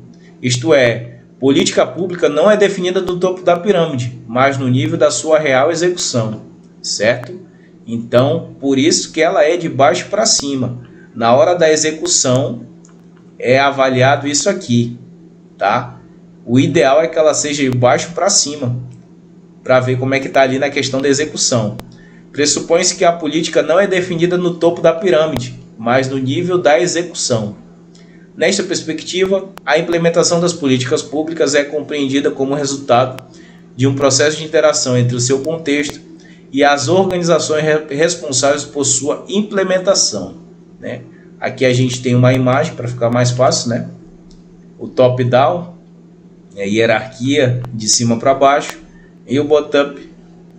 isto é, política pública não é definida do topo da pirâmide, mas no nível da sua real execução, certo? Então, por isso que ela é de baixo para cima. Na hora da execução, é avaliado isso aqui, tá? O ideal é que ela seja de baixo para cima, para ver como é que está ali na questão da execução. Pressupõe-se que a política não é definida no topo da pirâmide, mas no nível da execução. Nesta perspectiva, a implementação das políticas públicas é compreendida como resultado de um processo de interação entre o seu contexto e as organizações responsáveis por sua implementação, Aqui a gente tem uma imagem para ficar mais fácil, O top-down, hierarquia de cima para baixo, e o bottom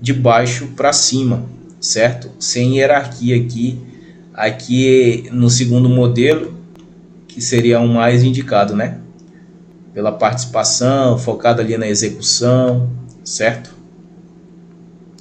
de baixo para cima, certo? Sem hierarquia aqui. Aqui no segundo modelo, que seria o mais indicado, Pela participação, focado ali na execução, certo?